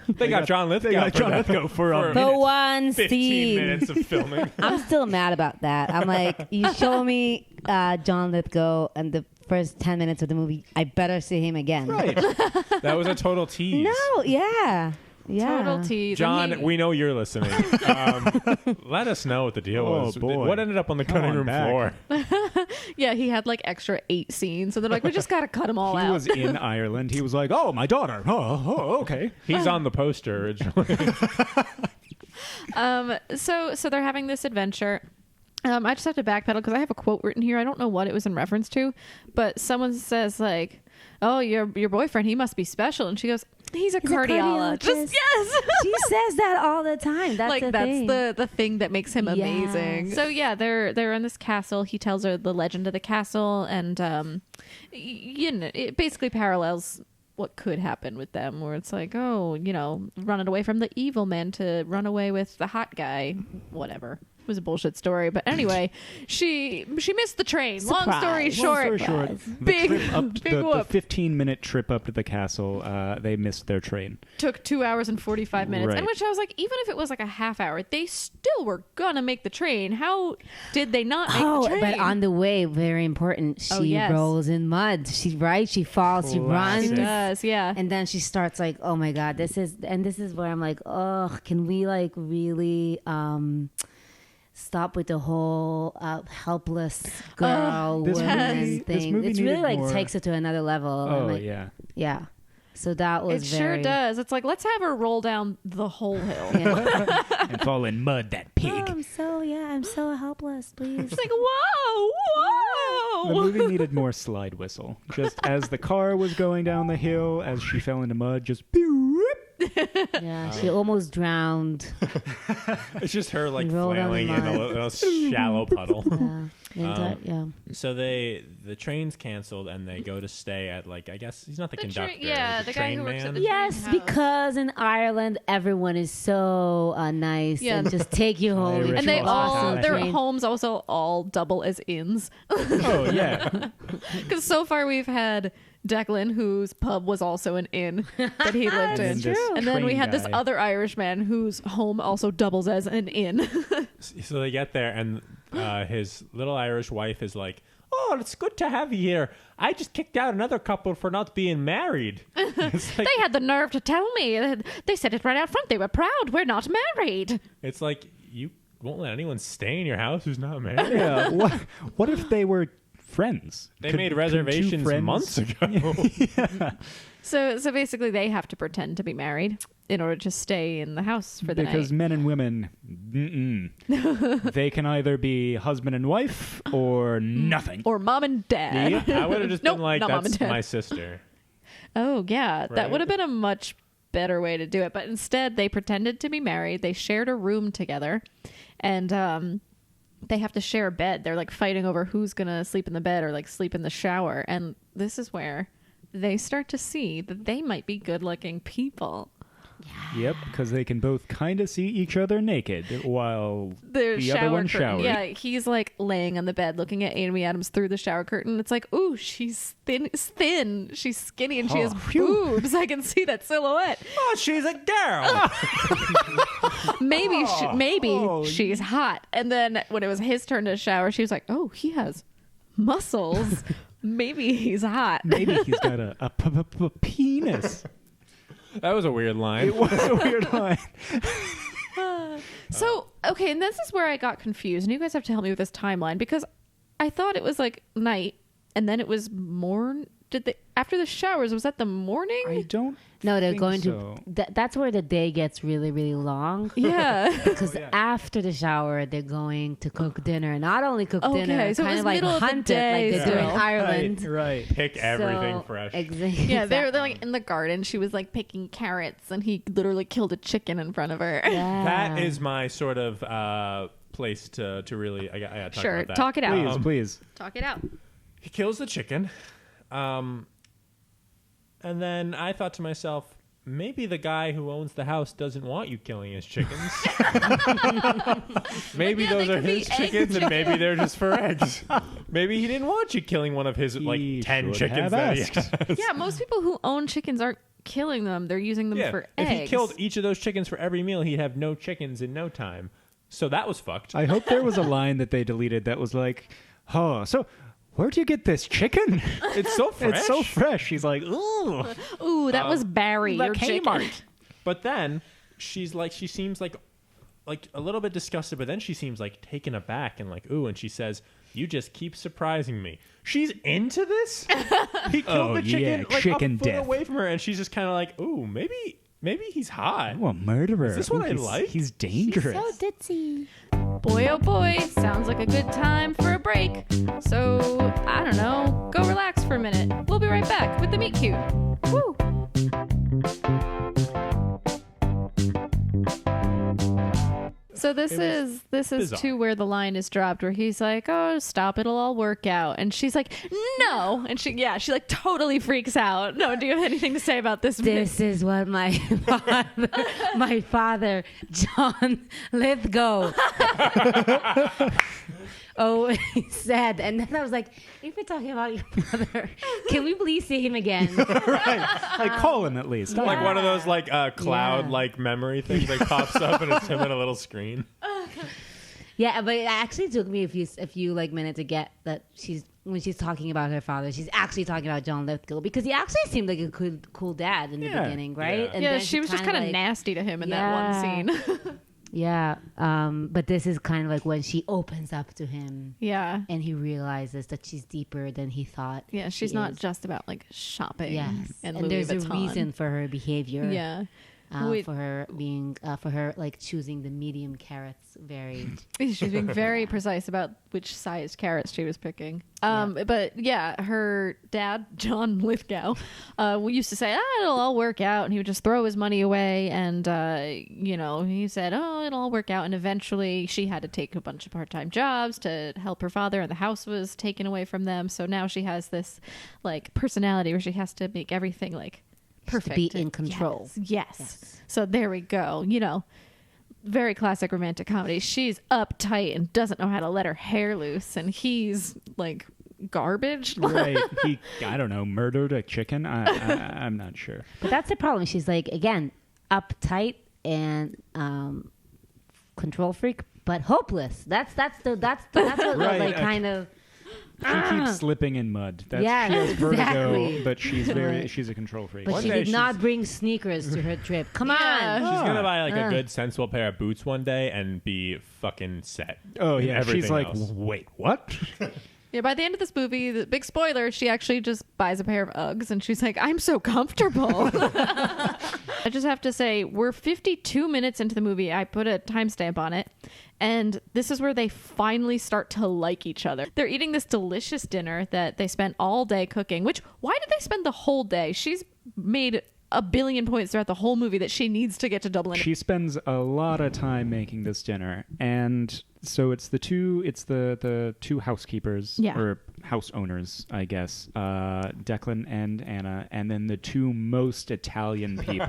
S1: They got John Lithgow.
S3: They got
S1: for
S3: John
S1: that.
S3: Lithgow for a
S1: For
S3: minute.
S4: The one
S1: 15
S4: scene.
S1: minutes of filming.
S4: I'm still mad about that. I'm like, you show me John Lithgow and the first 10 minutes of the movie, I better see him again.
S3: Right.
S1: That was a total tease.
S4: No, yeah. Yeah.
S2: Total tease.
S1: John,
S2: And he-
S1: we know you're listening. Let us know what the deal
S3: Oh,
S1: was.
S3: boy.
S1: What ended up on the
S3: Come
S1: cutting
S3: on
S1: room
S3: back.
S1: floor?
S2: Yeah, he had like extra 8 scenes. So they're like, we just got to cut them all
S3: He
S2: out.
S3: was in Ireland. He was like, "Oh, my daughter. Oh, okay."
S1: He's on the poster originally.
S2: So they're having this adventure. I just have to backpedal because I have a quote written here. I don't know what it was in reference to, but someone says like, "Oh, your boyfriend, he must be special," and she goes, "He's a cardiologist." Yes,
S4: She says that all the time. That's
S2: like
S4: the
S2: that's
S4: thing.
S2: the thing that makes him amazing.
S4: Yes.
S2: So yeah, they're in this castle. He tells her the legend of the castle, and it basically parallels what could happen with them, where it's like, oh, running away from the evil man to run away with the hot guy, whatever. It was a bullshit story, but anyway, she missed the train. Long story short,
S3: the
S2: big
S3: trip up
S2: big
S3: the
S2: whoop.
S3: 15-minute trip up to the castle, they missed their train.
S2: Took 2 hours and 45 minutes,
S3: Right.
S2: and which I was like, even if it was like a half hour, they still were gonna make the train. How did they not make the train?
S4: But on the way, very important, she
S2: yes.
S4: rolls in mud. She falls, she runs.
S3: Classic.
S2: She does, yeah.
S4: And then she starts like, oh my God, this is where I'm like, oh, can we like really stop with the whole helpless girl
S3: This
S4: woman
S3: movie- this
S4: thing?
S3: movie
S4: It's really
S3: needed
S4: like
S3: more-
S4: takes it to another level.
S3: Oh,
S4: I'm like,
S3: yeah.
S4: yeah. So that was
S2: It sure
S4: very
S2: does. It's like, let's have her roll down the whole hill.
S4: Yeah.
S3: And fall in mud, that pig.
S4: Oh, I'm so helpless, please.
S2: It's like, whoa,
S3: The
S2: whoa.
S3: movie needed more slide whistle. Just as the car was going down the hill, as she fell into mud, just
S4: Yeah, she almost drowned.
S1: It's just her like
S4: Roll down the
S1: flailing in a little shallow puddle.
S4: Yeah.
S1: So the train's canceled and they go to stay at like, I guess he's not the conductor.
S2: yeah, the guy
S1: train
S2: who works at
S1: man.
S2: the-
S4: Yes,
S2: House.
S4: because in Ireland everyone is so nice
S2: Yeah.
S4: and just take you home.
S3: Irish
S2: And they all,
S3: hospitality.
S2: their
S4: train.
S2: homes also all double as inns.
S3: Oh, yeah.
S2: Because so far we've had Declan, whose pub was also an inn that he lived in.
S3: And then this
S2: And then we
S3: train
S2: had this
S3: guy.
S2: other Irishman whose home also doubles as an inn.
S1: So they get there and his little Irish wife is like, "Oh, it's good to have you here. I just kicked out another couple for not being married." It's like,
S2: They had the nerve to tell me. They said it right out front. They were proud. We're not married.
S1: it's like you won't let anyone stay in your house who's not married.
S3: Yeah. What if they were friends?
S1: They
S3: Could-
S1: made
S3: could two
S1: reservations
S3: friends-
S1: months ago.
S2: So basically they have to pretend to be married in order to stay in the house for the
S3: Because
S2: night.
S3: men and women, they can either be husband and wife or nothing.
S2: Or mom and dad.
S1: Yep, I would have just
S2: Nope,
S1: been like,
S2: not mom and
S1: "That's
S2: dad."
S1: my sister."
S2: Oh, yeah. That
S1: Right.
S2: would have been a much better way to do it. But instead, they pretended to be married. They shared a room together. And they have to share a bed. They're like fighting over who's going to sleep in the bed or like sleep in the shower. And this is where they start to see that they might be good looking people.
S3: Yep, because they can both kind of see each other naked while
S2: The
S3: the
S2: shower
S3: other one
S2: curtain.
S3: showered.
S2: Yeah, he's like laying on the bed looking at Amy Adams through the shower curtain. It's like, ooh, she's thin. She's skinny and she has
S3: Oh, phew.
S2: boobs. I can see that silhouette.
S1: Oh, she's a girl.
S2: Maybe she's hot. And then when it was his turn to shower, she was like, oh, he has muscles. Maybe he's hot.
S3: Maybe he's got a penis.
S1: That was a weird line.
S3: It was a weird line.
S2: So, okay, and this is where I got confused. And you guys have to help me with this timeline because I thought it was like night and then it was morn. After the showers, was that the morning?
S3: I don't.
S4: No, they're
S3: think
S4: going
S3: so.
S4: to. That's where the day gets really, really long.
S2: Yeah.
S4: Because after the shower, they're going to cook dinner. Not only cook
S2: Okay,
S4: dinner,
S2: so it
S4: kind
S2: was
S4: of like
S2: middle of the
S4: hunt
S2: day
S4: it like they do in
S2: still.
S4: Ireland.
S3: Right.
S1: Pick everything
S4: So,
S1: fresh.
S2: Yeah, they're like in the garden. She was like picking carrots and he literally killed a chicken in front of her.
S4: Yeah.
S1: That is my sort of place to really. I got to talk
S2: Sure,
S1: about that.
S2: talk it out.
S3: Please, please.
S2: Talk it out.
S1: He kills the chicken. And then I thought to myself, maybe the guy who owns the house doesn't want you killing his chickens. Maybe
S2: yeah,
S1: those
S2: they
S1: are
S2: could be
S1: his
S2: egg
S1: chickens and maybe they're just for eggs. Maybe he didn't want you killing one of his like
S3: He
S1: 10
S3: should
S1: chickens
S3: have
S1: that he
S3: asked.
S1: has.
S2: Yeah, most people who own chickens aren't killing them. They're using them
S1: Yeah,
S2: for
S1: if
S2: eggs.
S1: he killed each of those chickens for every meal, he'd have no chickens in no time. So that was fucked.
S3: I hope there was a line that they deleted that was like, "Oh, so where'd you get this chicken?
S1: It's so fresh.
S3: It's so fresh." He's like, "Ooh,
S2: Ooh, that was Barry, your chicken.
S1: But then she seems like a little bit disgusted, but then she seems like taken aback and like, ooh, and she says, "You just keep surprising me." She's into this. He killed the chicken
S3: chicken
S1: a foot
S3: death
S1: away from her, and she's just kind of like, ooh, maybe he's hot.
S3: Oh, a murderer.
S1: Is this what I like?
S3: He's dangerous.
S4: So ditzy.
S2: Boy, oh boy, sounds like a good time for a break. So, I don't know, go relax for a minute. We'll be right back with the Meet Cute. Woo! So this is
S1: bizarre.
S2: to where the line is dropped, where he's like, "Oh, stop! It'll all work out," and she's like, "No!" And she like totally freaks out. No, do you have anything to say about this?
S4: This is what my father, John Lithgow, he said. And then I was like, if we're talking about your brother, can we please see him again?
S3: Right. Like, call him at least.
S1: Like one of those like cloud like memory things that pops up and it's him on a little screen.
S4: Yeah, but it actually took me a few like minutes to get that when she's talking about her father, she's actually talking about John Lithgow, because he actually seemed like a cool dad in the beginning, right?
S1: Yeah.
S4: And
S2: Yeah,
S4: then
S2: she was just kind of
S4: like,
S2: nasty to him in that one scene.
S4: Yeah, but this is kind of like when she opens up to him.
S2: Yeah.
S4: And he realizes that she's deeper than he thought.
S2: Yeah, she's not just about like shopping.
S4: Yes,
S2: and
S4: and
S2: Louis
S4: there's
S2: Vuitton.
S4: a reason for her behavior.
S2: Yeah.
S4: For her being, for her like choosing the medium carrots very.
S2: She's being very precise about which size carrots she was picking. But yeah, her dad, John Lithgow, we used to say, it'll all work out. And he would just throw his money away. And, he said, it'll all work out. And eventually she had to take a bunch of part-time jobs to help her father. And the house was taken away from them. So now she has this like personality where she has to make everything like perfect.
S4: To be in control.
S2: Yes. So there we go. Very classic romantic comedy. She's uptight and doesn't know how to let her hair loose, and he's like garbage.
S3: Right. He, I don't know, murdered a chicken. I'm not sure.
S4: But that's the problem. She's like, again, uptight and control freak, but hopeless. That's what
S3: Right.
S4: like kind of.
S3: She keeps slipping in mud. She
S4: Yes,
S3: has vertigo,
S4: exactly.
S3: but she's a control freak.
S4: But
S1: One
S4: she
S1: day
S4: did not bring sneakers to her trip. Come on.
S1: She's gonna buy like a good sensible pair of boots one day and be fucking set.
S3: Oh
S1: in
S3: yeah, she's
S1: everything
S3: like,
S1: else.
S3: wait, what?
S2: Yeah, by the end of this movie, the big spoiler, she actually just buys a pair of Uggs, and she's like, I'm so comfortable. I just have to say, we're 52 minutes into the movie. I put a timestamp on it. And this is where they finally start to like each other. They're eating this delicious dinner that they spent all day cooking, which, why did they spend the whole day? She's made a billion points throughout the whole movie that she needs to get to Dublin.
S3: She spends a lot of time making this dinner, and so it's the two housekeepers or house owners, I guess, Declan and Anna, and then the two most Italian people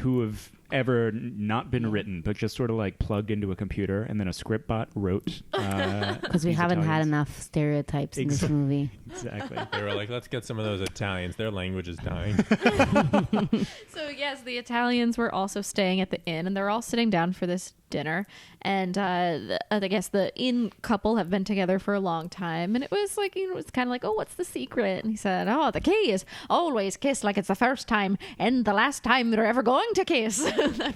S3: who have ever not been written, but just sort of like plugged into a computer, and then a script bot wrote.
S4: Because we haven't had enough stereotypes in this movie.
S3: Exactly.
S1: They were like, let's get some of those Italians. Their language is dying.
S2: So yes, the Italians were also staying at the inn, and they're all sitting down for this dinner. And I guess the inn couple have been together for a long time, and it was like, it's kind of like, oh, what's the secret? And he said, oh, the key is always kiss like it's the first time and the last time they're ever going to kiss.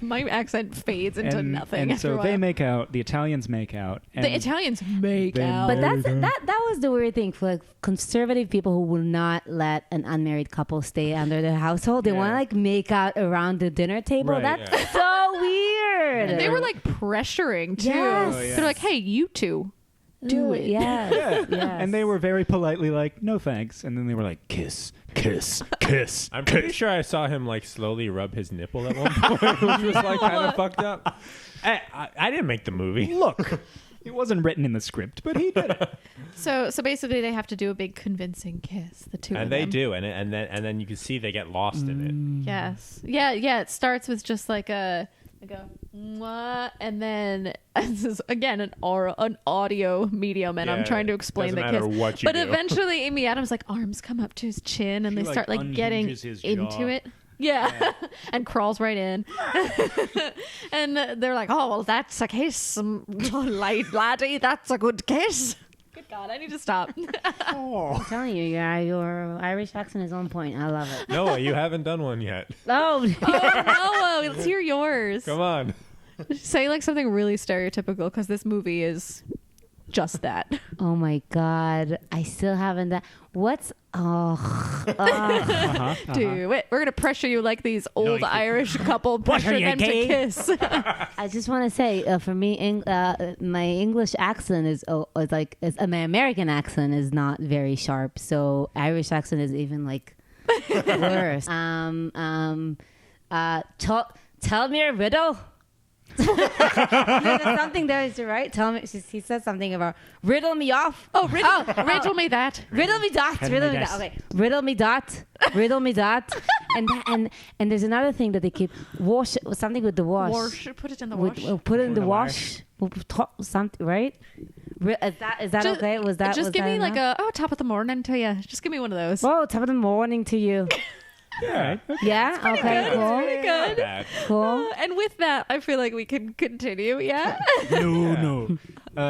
S2: My accent fades into nothing.
S3: And
S2: after a
S3: so
S2: while.
S3: they make out. The Italians make out. And
S2: The Italians make
S3: they
S2: out.
S4: But that was the weird thing for like conservative people who will not let an unmarried couple stay under their household. They want to like make out around the dinner table.
S3: Right.
S4: That's so weird.
S2: And they were like pressuring too.
S4: Yes. Oh,
S3: yeah.
S2: They're like, hey, you two, do it.
S4: Yes.
S3: And they were very politely like, no thanks. And then they were like, kiss, kiss, kiss.
S1: I'm pretty sure I saw him like slowly rub his nipple at one point, which was like kind of fucked up. I didn't make the movie.
S3: Look, it wasn't written in the script, but he did it.
S2: So basically, they have to do a big convincing kiss. The two
S1: And
S2: of
S1: they
S2: them.
S1: and then you can see they get lost in
S2: Yes. Yeah. It starts with just like a mwah, and then this is again an audio medium, and I'm
S1: Yeah,
S2: trying to explain the
S1: doesn't
S2: kiss.
S1: matter what you
S2: but
S1: do.
S2: eventually, Amy Adams like arms come up to his chin, and
S3: She,
S2: they start like getting
S3: unhinges his
S2: into
S3: jaw.
S2: it. Yeah. And crawls right in. And they're like, oh, well, that's a kiss, laddie. That's a good kiss. Good God, I need to stop.
S4: I'm telling you, your Irish accent is on point. I love it.
S1: Noah, you haven't done one yet.
S4: Oh,
S2: Oh, no, let's hear yours.
S1: Come on.
S2: Say like something really stereotypical because this movie is just that.
S4: oh my God. I still haven't done. What's.
S2: Do it. We're going to pressure you like these old Irish couple pressure
S3: you,
S2: them
S3: gay?
S2: to kiss.
S4: I just want to say, for me, my English accent is like my American accent is not very sharp. So Irish accent is even like worse. Tell me a riddle. There's something there is right. Tell me. He said something about riddle me off.
S2: Riddle me that.
S4: Riddle me dot. Riddle me dot. Okay. Riddle me dot. Riddle me dot. And there's another thing that they keep wash something with the wash.
S2: Put it in the wash.
S4: Put it in the wash. Something right? Is that
S2: Just-
S4: okay? Was that?
S2: Just
S4: was
S2: give
S4: that
S2: me
S4: enough?
S2: like top of the morning to you. Just give me one of those.
S4: Oh, top of the morning to you.
S1: Yeah.
S4: Yeah. Okay. Cool.
S2: Pretty good.
S1: Bad.
S4: Cool.
S2: And with that, I feel like we can continue. Yeah.
S3: No.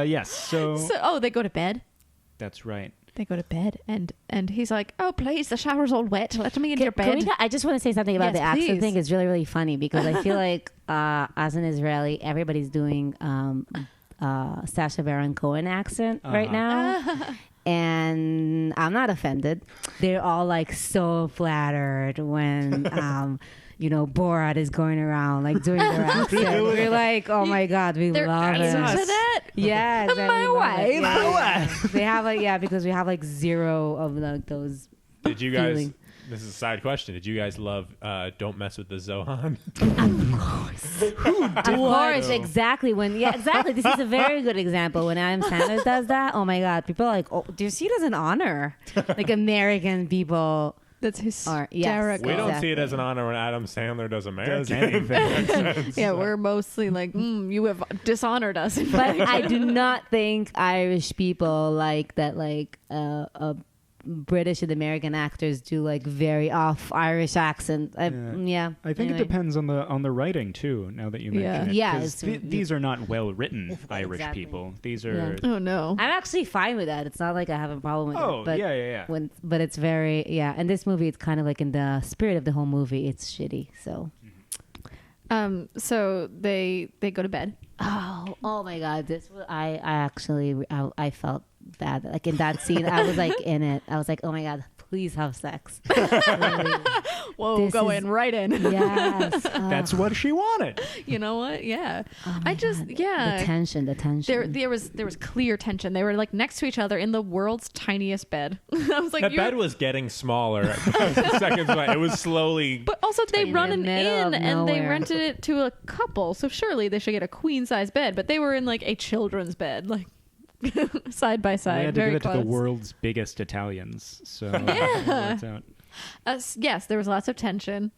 S3: Yes. So
S2: They go to bed.
S3: that's right.
S2: They go to bed, and he's like, "Oh, please, the shower's all wet. Let me in your bed."
S4: I just want to say something about
S2: Yes,
S4: the accent
S2: please.
S4: thing. It's really, really funny because I feel like as an Israeli, everybody's doing Sacha Baron Cohen accent right now. And I'm not offended. They're all like so flattered when Borat is going around like doing their accent. We're like, oh my God, we
S2: They're
S4: love it.
S2: into that.
S4: Yeah, exactly.
S2: My
S4: We love it.
S2: wife.
S4: Yeah. They have like because we have like zero of like those.
S1: Did you guys?
S4: Feeling.
S1: This is a side question. Did you guys love Don't Mess with the Zohan?
S4: Of course, exactly. Exactly. This is a very good example. When Adam Sandler does that, oh my God, people are like, oh, do you see it as an honor? Like American people
S2: That's
S4: are.
S2: hysterical.
S1: We don't
S4: Exactly.
S1: see it as an honor when Adam Sandler does
S3: Does
S1: American.
S3: anything.
S2: Yeah, we're mostly like, you have dishonored us.
S4: But I do not think Irish people like that. Like British and American actors do like very off Irish accent. Yeah.
S3: I think
S4: Anyway.
S3: it depends on the writing too. Now that you mention it,
S4: Yeah,
S3: 'Cause
S4: it's-
S3: these are not well written Irish
S4: Exactly.
S3: people. These are.
S2: Oh no.
S4: I'm actually fine with that. It's not like I have a problem with
S3: Oh
S4: it. But
S3: yeah.
S4: but it's very And this movie, it's kind of like in the spirit of the whole movie, it's shitty. So.
S2: So they go to bed.
S4: Oh my God! This was, I actually I felt bad. Like in that scene, I was like in it. I was like, oh my God, please have sex. Really.
S2: Whoa,
S4: This
S2: go
S4: is-
S2: in right in.
S4: Yes.
S3: That's what she wanted.
S2: You know what? Yeah.
S4: Oh my
S2: I just
S4: God.
S2: yeah.
S4: The tension.
S2: There was clear tension. They were like next to each other in the world's tiniest bed. I was like,
S1: That bed was getting smaller. The seconds went. It was slowly.
S2: but also they
S4: In
S2: run
S4: the
S2: an
S4: middle
S2: inn
S4: of
S2: and they
S4: nowhere.
S2: rented it to a couple. So surely they should get a queen size bed. But they were in like a children's bed, like side by
S3: They
S2: side,
S3: had to
S2: very
S3: give it
S2: close.
S3: to the world's biggest Italians. So it worked out.
S2: Yes, there was lots of tension.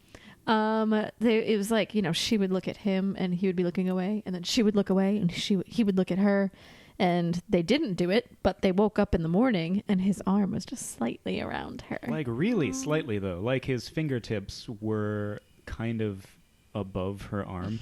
S2: It was like, she would look at him and he would be looking away, and then she would look away and he would look at her, and they didn't do it, but they woke up in the morning and his arm was just slightly around her.
S3: Like really slightly though. Like his fingertips were kind of above her arm.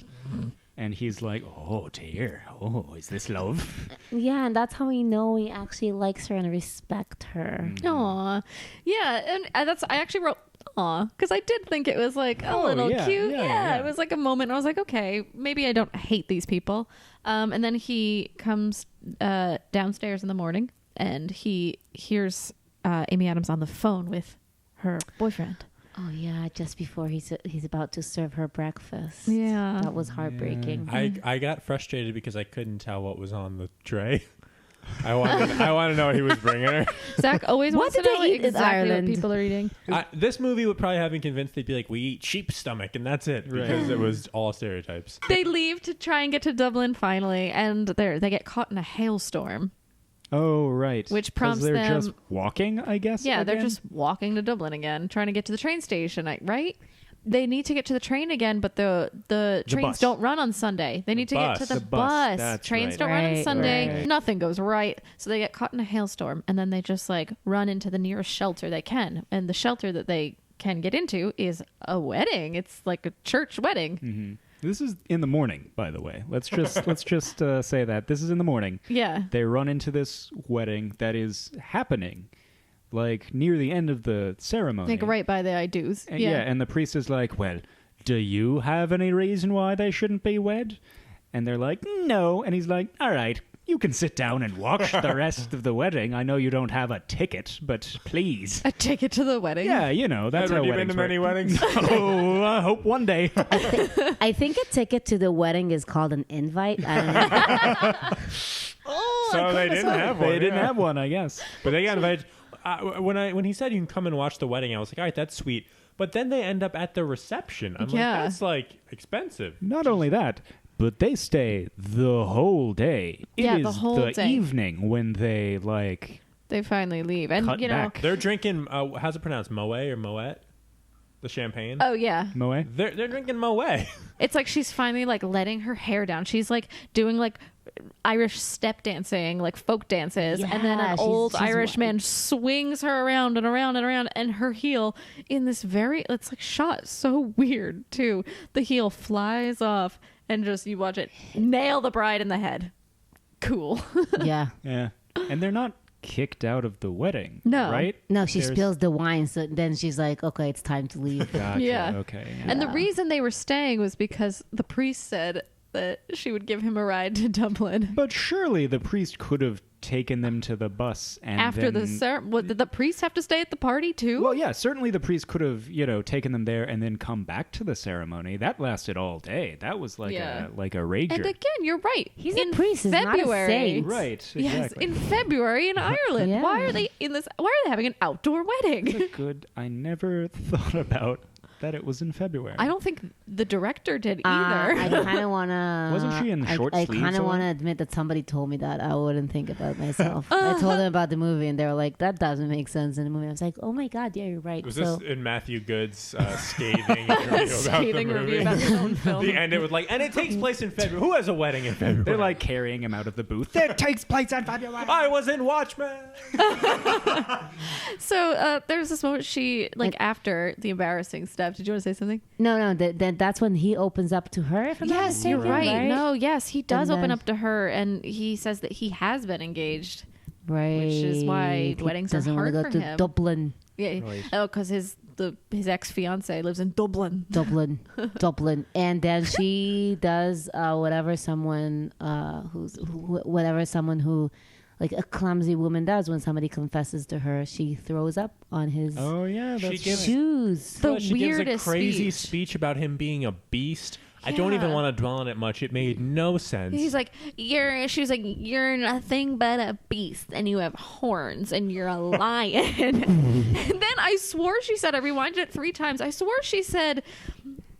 S3: And he's like, oh dear, oh, is this love?
S4: Yeah, and that's how we know he actually likes her and respect her.
S2: Aw. Yeah, and I actually wrote aw, because I did think it was like a
S3: Oh,
S2: little
S3: yeah,
S2: cute.
S3: yeah.
S2: It was like a moment. I was like, okay, maybe I don't hate these people. And then he comes downstairs in the morning and he hears Amy Adams on the phone with her boyfriend.
S4: Oh yeah, just before he's about to serve her breakfast.
S2: Yeah.
S4: That was heartbreaking.
S1: I got frustrated because I couldn't tell what was on the tray. I want to know what he was bringing her.
S2: Zach always
S4: What
S2: wants to
S4: did
S2: know
S4: they eat in
S2: exactly what
S4: Ireland?
S2: people are eating.
S1: This movie would probably have me convinced they'd be like, we eat sheep stomach and that's it, because it was all stereotypes.
S2: They leave to try and get to Dublin finally, and they get caught in a hailstorm.
S3: Oh, right.
S2: Which
S3: 'Cause
S2: prompts
S3: they're
S2: them-
S3: just walking, I guess.
S2: Yeah, they're
S3: again?
S2: just walking to Dublin again, trying to get to the train station, right? They need to get to the train again, but the trains
S3: bus.
S2: don't run on Sunday. They need to get to the
S3: The bus,
S2: bus.
S3: that's
S2: Trains
S3: right.
S2: don't run on
S4: Right,
S2: Sunday.
S3: right.
S2: Nothing goes right. So they get caught in a hailstorm, and then they just like run into the nearest shelter they can. And the shelter that they can get into is a wedding. It's like a church wedding.
S3: This is in the morning, by the way. Let's just say that this is in the morning.
S2: Yeah.
S3: They run into this wedding that is happening, like near the end of the ceremony.
S2: Like right by the I do's.
S3: Yeah, and the priest is like, "Well, do you have any reason why they shouldn't be wed?" And they're like, "No." And he's like, "All right, you can sit down and watch the rest of the wedding. I know you don't have a ticket, but please."
S2: A ticket to the wedding?
S3: Yeah, that's how
S1: Edward, you been
S3: weddings
S1: to many
S3: work.
S1: weddings?
S3: Oh, I hope one day.
S4: I think a ticket to the wedding is called an invite. I don't know.
S1: So they didn't have one.
S3: They didn't
S1: yeah.
S3: have one, I guess.
S1: But they got invited. When he said you can come and watch the wedding, I was like, all right, that's sweet. But then they end up at the reception. I'm like, that's like expensive.
S3: Not only that, but they stay the whole day. It is
S2: the whole day.
S3: evening when they
S2: They finally leave. And,
S3: cut
S2: you know.
S3: back.
S1: They're drinking, how's it pronounced? Moet or Moet? The champagne?
S2: Oh, yeah.
S3: Moe?
S1: They're drinking Moet.
S2: It's like she's finally like letting her hair down. She's like doing like Irish step dancing, like folk dances, and then
S4: Yeah,
S2: an
S4: she's-
S2: old
S4: she's
S2: Irish
S4: white.
S2: man swings her around and around and around, and her heel in this it's like shot so weird too. The heel flies off, and just you watch it nail the bride in the head. Cool.
S4: Yeah.
S3: Yeah. And they're not kicked out of the wedding.
S2: No.
S3: Right?
S4: No, she
S3: There's-
S4: spills the wine, so then she's like, okay, it's time to leave.
S3: Gotcha.
S2: Yeah.
S3: Okay. Yeah.
S2: And the reason they were staying was because the priest said that she would give him a ride to Dublin.
S3: But surely the priest could have taken them to the bus and
S2: After
S3: then...
S2: the ceremony, did the priest have to stay at the party too?
S3: Well, yeah, certainly the priest could have, taken them there and then come back to the ceremony. That lasted all day. That was like
S2: Yeah.
S3: a rager.
S2: And again, you're right.
S4: He's
S2: in
S4: a priest, he's not a
S2: February.
S4: saint.
S3: Right,
S2: Yes,
S3: exactly.
S2: in February in Ireland.
S4: Yeah.
S2: Why are they in this? Why are they having an outdoor wedding?
S3: Good. I never thought about that it was in February.
S2: I don't think the director did either.
S4: I kind of want to...
S3: Wasn't she in short
S4: I
S3: sleeves
S4: kind
S3: or
S4: of want
S3: what?
S4: to admit that somebody told me that. I wouldn't think about myself. I told them about the movie, and they were like, that doesn't make sense in the movie. I was like, oh my God, yeah, you're right.
S1: Was
S4: So
S1: this in Matthew Goode's scathing review about the
S2: Scathing
S1: movie?
S2: review about his own film.
S1: The end, it was like, and it takes place in February. Who has a wedding in February?
S3: They're like carrying him out of the booth. It takes place in February.
S1: I was in Watchmen.
S2: So there's this moment after the embarrassing stuff. Did you want to say something?
S4: no, that's when he opens up to her. If I'm not
S2: Yes, you're
S4: mistaken,
S2: right. No, yes, he does
S4: And
S2: open
S4: then-
S2: up to her, and he says that he has been engaged.
S4: Right.
S2: Which is why
S4: He
S2: weddings are
S4: doesn't wanna
S2: hard
S4: go
S2: for
S4: to
S2: him.
S4: Dublin.
S2: Yeah.
S3: Right.
S2: Oh, because his ex fiance lives in Dublin.
S4: Dublin, and then she does whatever someone who, like a clumsy woman does when somebody confesses to her. She throws up on his
S3: Oh, yeah.
S1: She
S3: That's
S1: gives-
S4: shoes.
S2: The
S1: She gives a
S2: weirdest
S1: crazy
S2: speech.
S1: speech about him being a beast. I don't even
S2: Yeah.
S1: want to dwell on it much. It made no sense.
S2: He's like, she's like, you're nothing but a beast, and you have horns, and you're a lion. And then I swore she said, I rewinded it 3 times. I swore she said,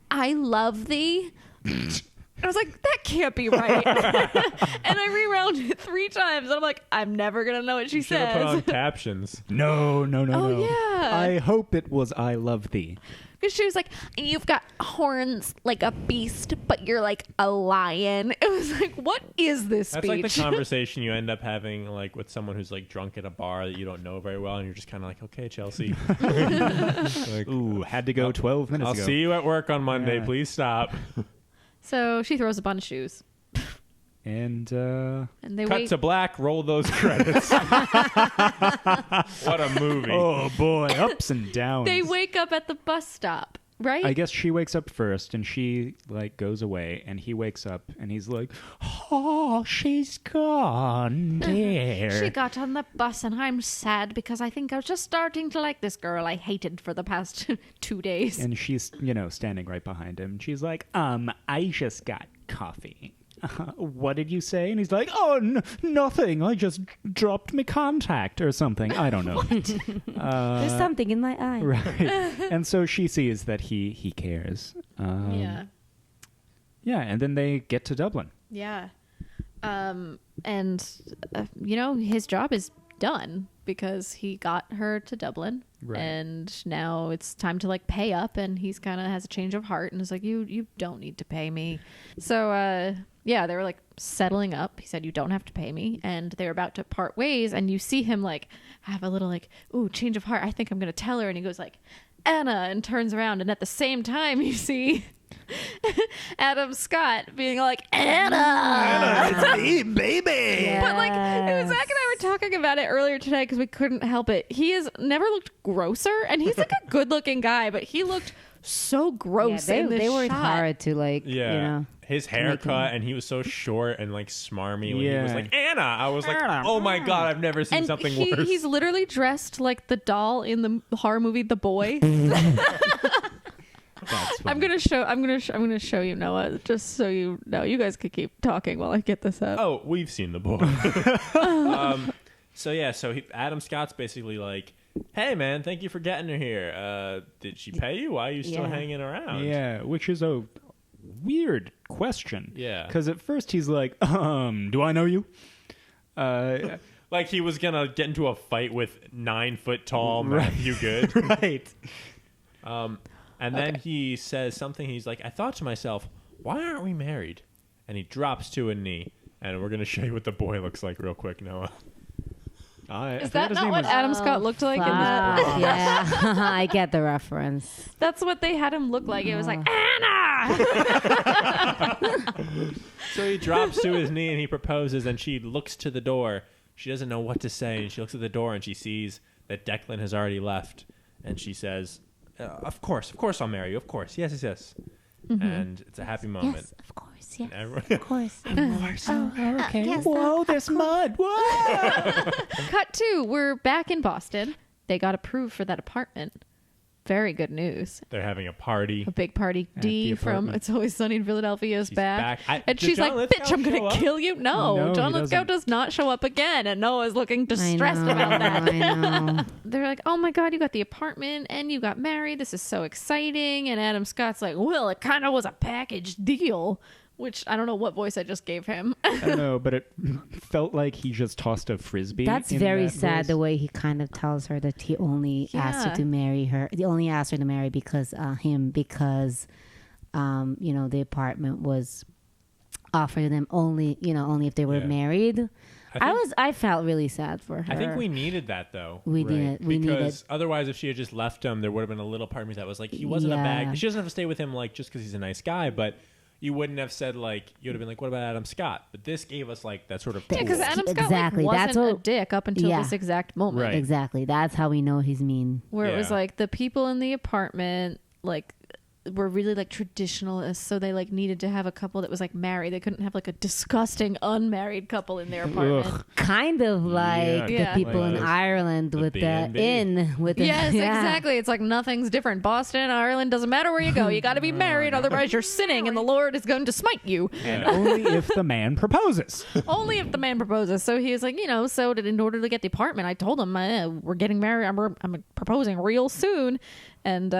S2: I love thee. I was like, that can't be right. And I rewound it 3 times, and I'm like, I'm never gonna know what she
S1: should have put on
S2: says.
S1: captions.
S3: No.
S2: Oh, yeah.
S3: I hope it was I love thee.
S2: Because she was like, you've got horns like a beast, but you're like a lion. It was like, what is this
S1: That's
S2: speech?
S1: like the conversation you end up having like with someone who's like drunk at a bar that you don't know very well, and you're just kind of like, okay, Chelsea. Like,
S3: Ooh, had to go 12 minutes
S1: I'll
S3: ago.
S1: see you at work on Monday.
S3: Yeah.
S1: Please stop.
S2: So she throws up on shoes.
S3: And
S2: And they
S1: Cut
S2: wait.
S1: to black. Roll those credits. What a movie.
S3: oh boy, ups and downs.
S2: They wake up at the bus stop, right?
S3: I guess she wakes up first, and she like goes away, and he wakes up, and he's like, "Oh, she's gone, dear."
S2: She got on the bus, and I'm sad because I think I was just starting to like this girl I hated for the past 2 days.
S3: And she's, standing right behind him. She's like, I just got coffee. What did you say? And he's like, oh, nothing. I just dropped my contact or something. I don't know.
S4: There's something in my eye.
S3: Right. And so she sees that he cares.
S2: Yeah.
S3: Yeah, and then they get to Dublin.
S2: Yeah. And, his job is done because he got her to Dublin.
S3: Right.
S2: And now it's time to like pay up, and he's kind of has a change of heart and is like, you don't need to pay me. So, yeah, they were like settling up. He said, you don't have to pay me. And they're about to part ways. And you see him like have a little like, ooh, change of heart. I think I'm going to tell her. And he goes like, Anna, and turns around. And at the same time, you see Adam Scott being like, Anna,
S3: it's me, baby.
S4: Yeah.
S2: But like, it was Zach and I were talking about it earlier today because we couldn't help it. He has never looked grosser, and he's like a good-looking guy, but he looked so gross.
S4: Yeah,
S2: in this
S4: they worked
S2: shot.
S4: hard to like, you know.
S1: His haircut, and he was so short and like smarmy when he was
S3: Yeah.
S1: like Anna. I was like, oh my god, I've never seen
S2: And
S1: something worse.
S2: he's literally dressed like the doll in the horror movie The Boy.
S3: That's
S2: I'm gonna show you, Noah, just so you know. You guys could keep talking while I get this up.
S1: Oh, we've seen the boy. So Adam Scott's basically like, hey man, thank you for getting her here. Did she pay you? Why are you still hanging around?
S3: Yeah, which is a weird question.
S1: Yeah.
S3: Because at first he's like, do I know you?
S1: Like he was gonna get into a fight with 9 foot tall Matthew Goode.
S3: Right.
S1: And then he says something. He's like, I thought to myself, why aren't we married? And he drops to a knee. And we're going to show you what the boy looks like real quick, Noah.
S2: Is that not what Adam Scott looked like in that?
S4: Yeah, I get the reference.
S2: That's what they had him look like. It was like, Anna!
S1: So he drops to his knee and he proposes. And she looks to the door. She doesn't know what to say. And she looks at the door and she sees that Declan has already left. And she says, of course I'll marry you. Of course. Yes. Mm-hmm. And it's a happy moment.
S4: Yes, of course. Yes,
S1: Everyone-
S4: of course.
S3: Oh, okay.
S4: yes,
S3: Whoa, there's mud. Whoa.
S2: Cut to, we're back in Boston. They got approved for that apartment. Very good news.
S1: They're having a party.
S2: A big party.
S3: At
S2: D
S3: the
S2: from
S3: apartment.
S2: It's Always Sunny in Philadelphia is
S1: She's
S2: back.
S1: back.
S2: And
S1: Did
S2: she's
S1: John
S2: like,
S1: Lithgow
S2: bitch, I'm going
S1: show
S2: to
S1: up?
S2: kill you. No,
S3: No,
S2: John
S3: he
S2: Lithgow
S3: doesn't.
S2: does not show up again. And Noah's looking distressed about that.
S4: I know.
S2: They're like, oh my God, you got the apartment and you got married. This is so exciting. And Adam Scott's like, well, it kind of was a package deal, which I don't know what voice I just gave him.
S3: I don't know, but it felt like he just tossed a frisbee.
S4: That's
S3: in
S4: very
S3: that
S4: sad,
S3: voice.
S4: the way he kind of tells her that he only asked her
S2: Yeah.
S4: to marry her. He only asked her to marry because the apartment was offered to them only if they were
S1: Yeah.
S4: married.
S1: I
S4: I felt really sad for her.
S1: I think we needed that though.
S4: We did. We needed.
S1: Because otherwise, if she had just left him, there would have been a little part of me that was like, he wasn't a bad.
S4: Yeah.
S1: She doesn't have to stay with him like just because he's a nice guy, but you wouldn't have said like you would have been like, what about Adam Scott? But this gave us like that sort of.
S2: Yeah, because
S1: tool.
S2: Adam Scott
S4: Exactly.
S2: like,
S4: That's
S2: wasn't a
S4: what-
S2: dick up until
S4: Yeah.
S2: this exact moment.
S1: Right.
S4: Exactly. That's how we know he's mean.
S2: Where it was
S1: Yeah.
S2: like the people in the apartment like were really like traditionalists, so they like needed to have a couple that was like married. They couldn't have like a disgusting unmarried couple in their apartment.
S3: Ugh.
S4: Kind of like
S2: Yeah.
S4: the people
S1: Like
S4: in
S1: those-
S4: Ireland
S1: the
S4: with the
S1: B&B.
S4: inn with the
S2: Yes,
S4: yeah.
S2: exactly. It's like nothing's different. Boston, Ireland, doesn't matter where you go. You got to be married, otherwise you're sinning, and the Lord is going to smite you.
S3: And only if the man proposes.
S2: Only if the man proposes. So he was like, in order to get the apartment, I told him we're getting married. I'm proposing real soon. And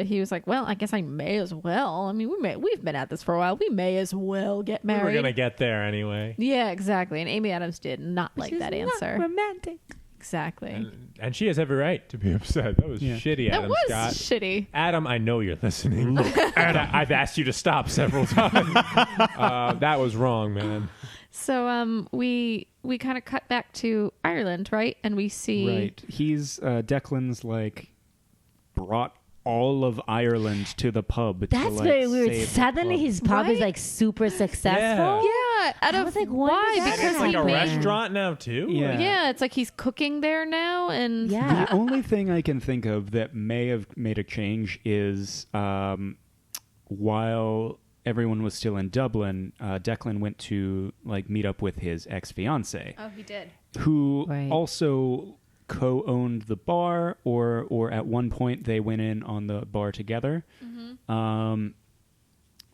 S2: he was like, well, I guess I may as well. I mean, we've been at this for a while. We may as well get
S1: We were
S2: married.
S1: gonna get there anyway.
S2: Yeah, exactly. And Amy Adams did not like that answer.
S4: Romantic.
S2: Exactly.
S1: And she has every right to be upset. That was
S3: Yeah.
S1: shitty,
S2: That
S1: Adam
S2: was
S1: Scott.
S2: shitty.
S1: Adam, I know you're listening. Adam, I've asked you to stop several times. That was wrong, man.
S2: So we kind of cut back to Ireland, right? And we see
S3: Right. He's Declan's like brought all of Ireland to the pub. to,
S4: That's
S3: like,
S4: very weird.
S3: save the
S4: Suddenly
S3: club.
S4: his pub is
S2: Right?
S4: like super successful.
S2: Yeah, out
S4: I
S2: of
S4: was like, when
S2: why?
S4: did that
S2: Because
S1: It's like
S2: he
S1: a
S2: made
S1: restaurant now too.
S3: Yeah.
S2: Yeah, it's like he's cooking there now, and
S4: Yeah.
S3: The only thing I can think of that may have made a change is while everyone was still in Dublin, Declan went to like meet up with his ex-fiance,
S2: oh, he did.
S3: who
S4: Right.
S3: also co-owned the bar, or at one point they went in on the bar together.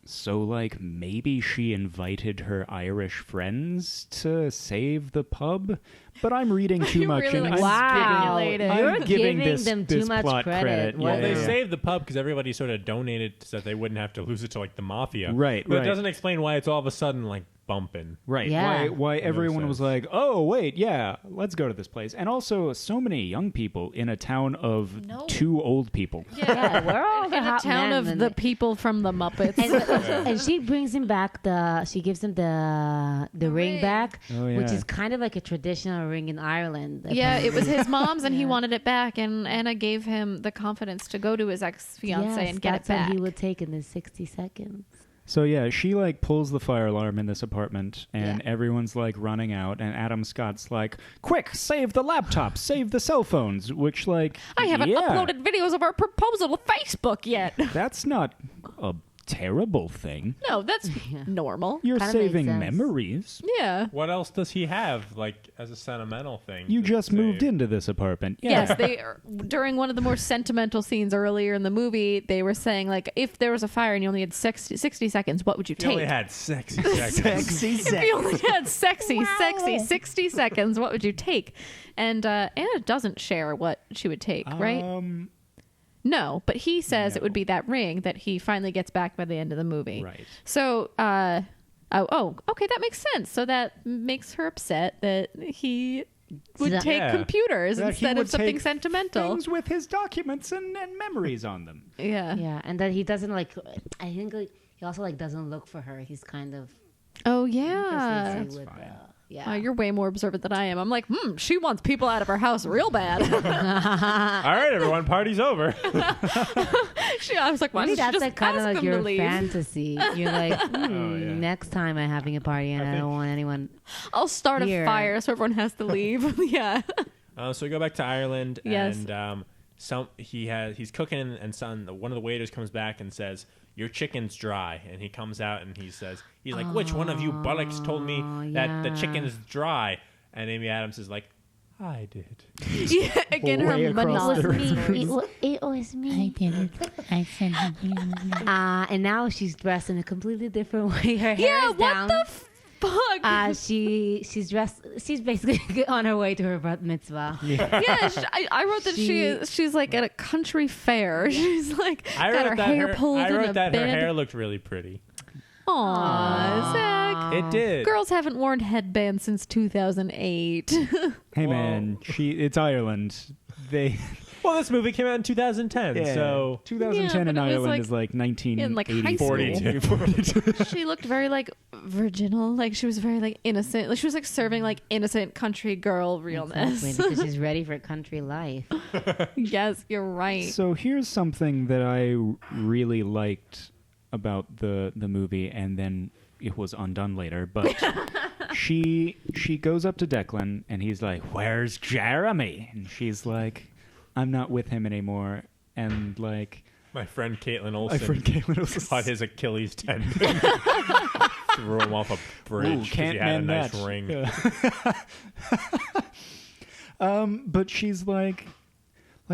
S3: So like maybe she invited her Irish friends to save the pub, but I'm reading too
S2: You
S3: much.
S2: really,
S3: and
S2: like,
S3: I'm
S4: Wow,
S2: speculated.
S3: I'm
S4: you're
S3: giving
S4: giving
S3: this,
S4: them
S3: this
S4: too much
S3: plot
S4: credit.
S3: Yeah,
S1: Well,
S4: Yeah,
S1: they
S3: yeah.
S1: saved the pub because everybody sort of donated so that they wouldn't have to lose it to like the mafia.
S3: Right,
S1: But
S3: right.
S1: it doesn't explain why it's all of a sudden like bumping.
S3: Right.
S4: Yeah.
S3: Why everyone was
S1: sense.
S3: like, oh, wait, yeah, let's go to this place. And also, so many young people in a town of 2 old people.
S4: Yeah, we're all the
S2: In a
S4: hot
S2: town
S4: men
S2: of
S4: and
S2: the people from the Muppets.
S4: and she brings him back she gives him the ring
S2: ring.
S4: back,
S3: Oh, yeah.
S4: which is kind of like a traditional ring in Ireland.
S2: Yeah, it was his mom's, and he
S4: Yeah.
S2: wanted it back. And Anna gave him the confidence to go to his ex-fiance
S4: Yes,
S2: and get it
S4: that's what
S2: back.
S4: he would take in his 60 seconds.
S3: So yeah, she like pulls the fire alarm in this apartment, and
S4: Yeah.
S3: everyone's like running out, and Adam Scott's like, "Quick, save the laptops, save the cell phones." Which like,
S2: I haven't
S3: yeah,
S2: uploaded videos of our proposal to Facebook yet.
S3: That's not a terrible thing.
S2: No, that's normal.
S3: You're
S4: Kinda makes
S3: saving
S4: sense.
S3: memories.
S2: Yeah.
S1: What else does he have, like, as a sentimental thing?
S3: You
S1: to
S3: just moved
S1: save?
S3: into this apartment. Yeah.
S2: Yes, they during one of the more sentimental scenes earlier in the movie, they were saying like, if there was a fire and you only had 60 seconds, what would you
S1: He
S2: take?
S1: only had sexy seconds.
S2: If you only had sexy 60 seconds, what would you take? And Anna doesn't share what she would take, right? No, but he says it would be that ring that he finally gets back by the end of the movie.
S3: Right.
S2: So, okay, that makes sense. So that makes her upset that he would
S4: So-
S2: take
S1: Yeah.
S2: computers
S3: That he
S2: instead
S3: would
S2: of something
S3: take
S2: sentimental.
S3: Things with his documents and memories on them.
S2: Yeah.
S4: Yeah, and that he doesn't like. I think like, he also like doesn't look for her. He's kind of.
S2: Oh yeah.
S4: That's with,
S3: fine.
S4: yeah.
S2: You're way more observant than I am. I'm like, she wants people out of her house real bad.
S1: All right, everyone, party's over.
S2: I was like, why
S4: Maybe
S2: don't you
S4: that's
S2: just
S4: like kind of
S2: ask
S4: like
S2: them to
S4: your
S2: leave?
S4: fantasy. You're like,
S1: yeah.
S4: next time I'm having a party and I don't want anyone.
S2: I'll start
S4: Here.
S2: a fire so everyone has to leave. Yeah.
S1: So we go back to Ireland,
S2: Yes.
S1: and he's cooking, and one of the waiters comes back and says, "Your chicken's dry." And he comes out and he's like, "Which one of you bullocks told me that the
S4: yeah.
S1: chicken is dry?" And Amy Adams is like, "I did."
S2: Yeah, again,
S3: Way
S2: her
S3: across the
S2: monotonous.
S4: It was me.
S5: I did it. I said it.
S4: And now she's dressed in a completely different way. Her hair
S2: Yeah,
S4: is
S2: what
S4: down.
S2: the fuck?
S4: She's dressed. She's basically on her way to her bat mitzvah.
S2: Yeah, I wrote that she's like at a country fair. She's like
S1: I
S2: got
S1: wrote
S2: her
S1: that
S2: hair pulled
S1: I
S2: in
S1: wrote
S2: a
S1: that her
S2: band.
S1: hair looked really pretty.
S2: Aw, Zach.
S1: It did.
S2: Girls haven't worn headbands since 2008.
S3: Hey man, it's Ireland.
S1: Well, this movie came out in 2010,
S3: Yeah.
S1: so
S3: 2010
S2: Yeah,
S3: in
S2: but it was,
S3: Ireland
S2: like,
S3: is like
S2: in, like, high
S3: 1980.
S2: school.
S1: 42.
S2: She looked very like virginal, like she was very like innocent. Like she was like serving like innocent country girl realness.
S4: Exactly, because she's ready for country life.
S2: Yes, you're right.
S3: So here's something that I really liked about the movie, and then it was undone later. But she goes up to Declan, and he's like, "Where's Jeremy?" And she's like, "I'm not with him anymore." And like,
S1: my friend Caitlin
S3: my
S1: Olsen
S3: friend Caitlin was
S1: caught his Achilles tendon, threw him off a bridge because he had a nice ring.
S3: Yeah. But she's like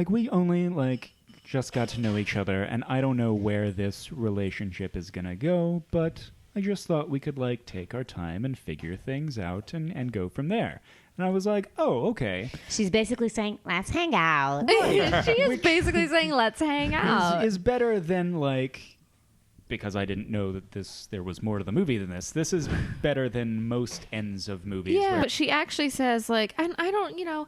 S3: we only like just got to know each other, and I don't know where this relationship is gonna go, but I just thought we could like take our time and figure things out and go from there. And I was like, oh, okay.
S4: She's basically saying, "Let's hang out."
S2: She is basically saying, "Let's hang out."
S3: Is better than like, because I didn't know that there was more to the movie than this. This is better than most ends of movies.
S2: Yeah,
S3: where-
S2: but she actually says like, I don't know.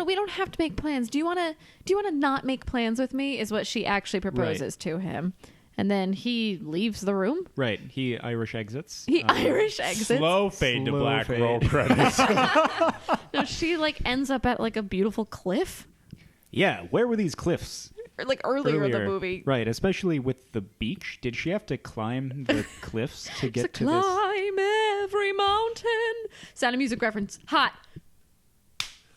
S2: We don't have to make plans. Do you want to not make plans with me? Is what she actually proposes to him. And then he leaves the room.
S3: Right. He Irish exits.
S2: He Irish exits.
S1: Slow fade to
S3: Slow
S1: black
S3: fade.
S1: roll credits.
S2: No, she like ends up at like a beautiful cliff.
S3: Yeah. Where were these cliffs?
S2: Or, like earlier in the movie.
S3: Right. Especially with the beach. Did she have to climb the cliffs to get to this?
S2: Climb every mountain. Sound of Music reference. Hot.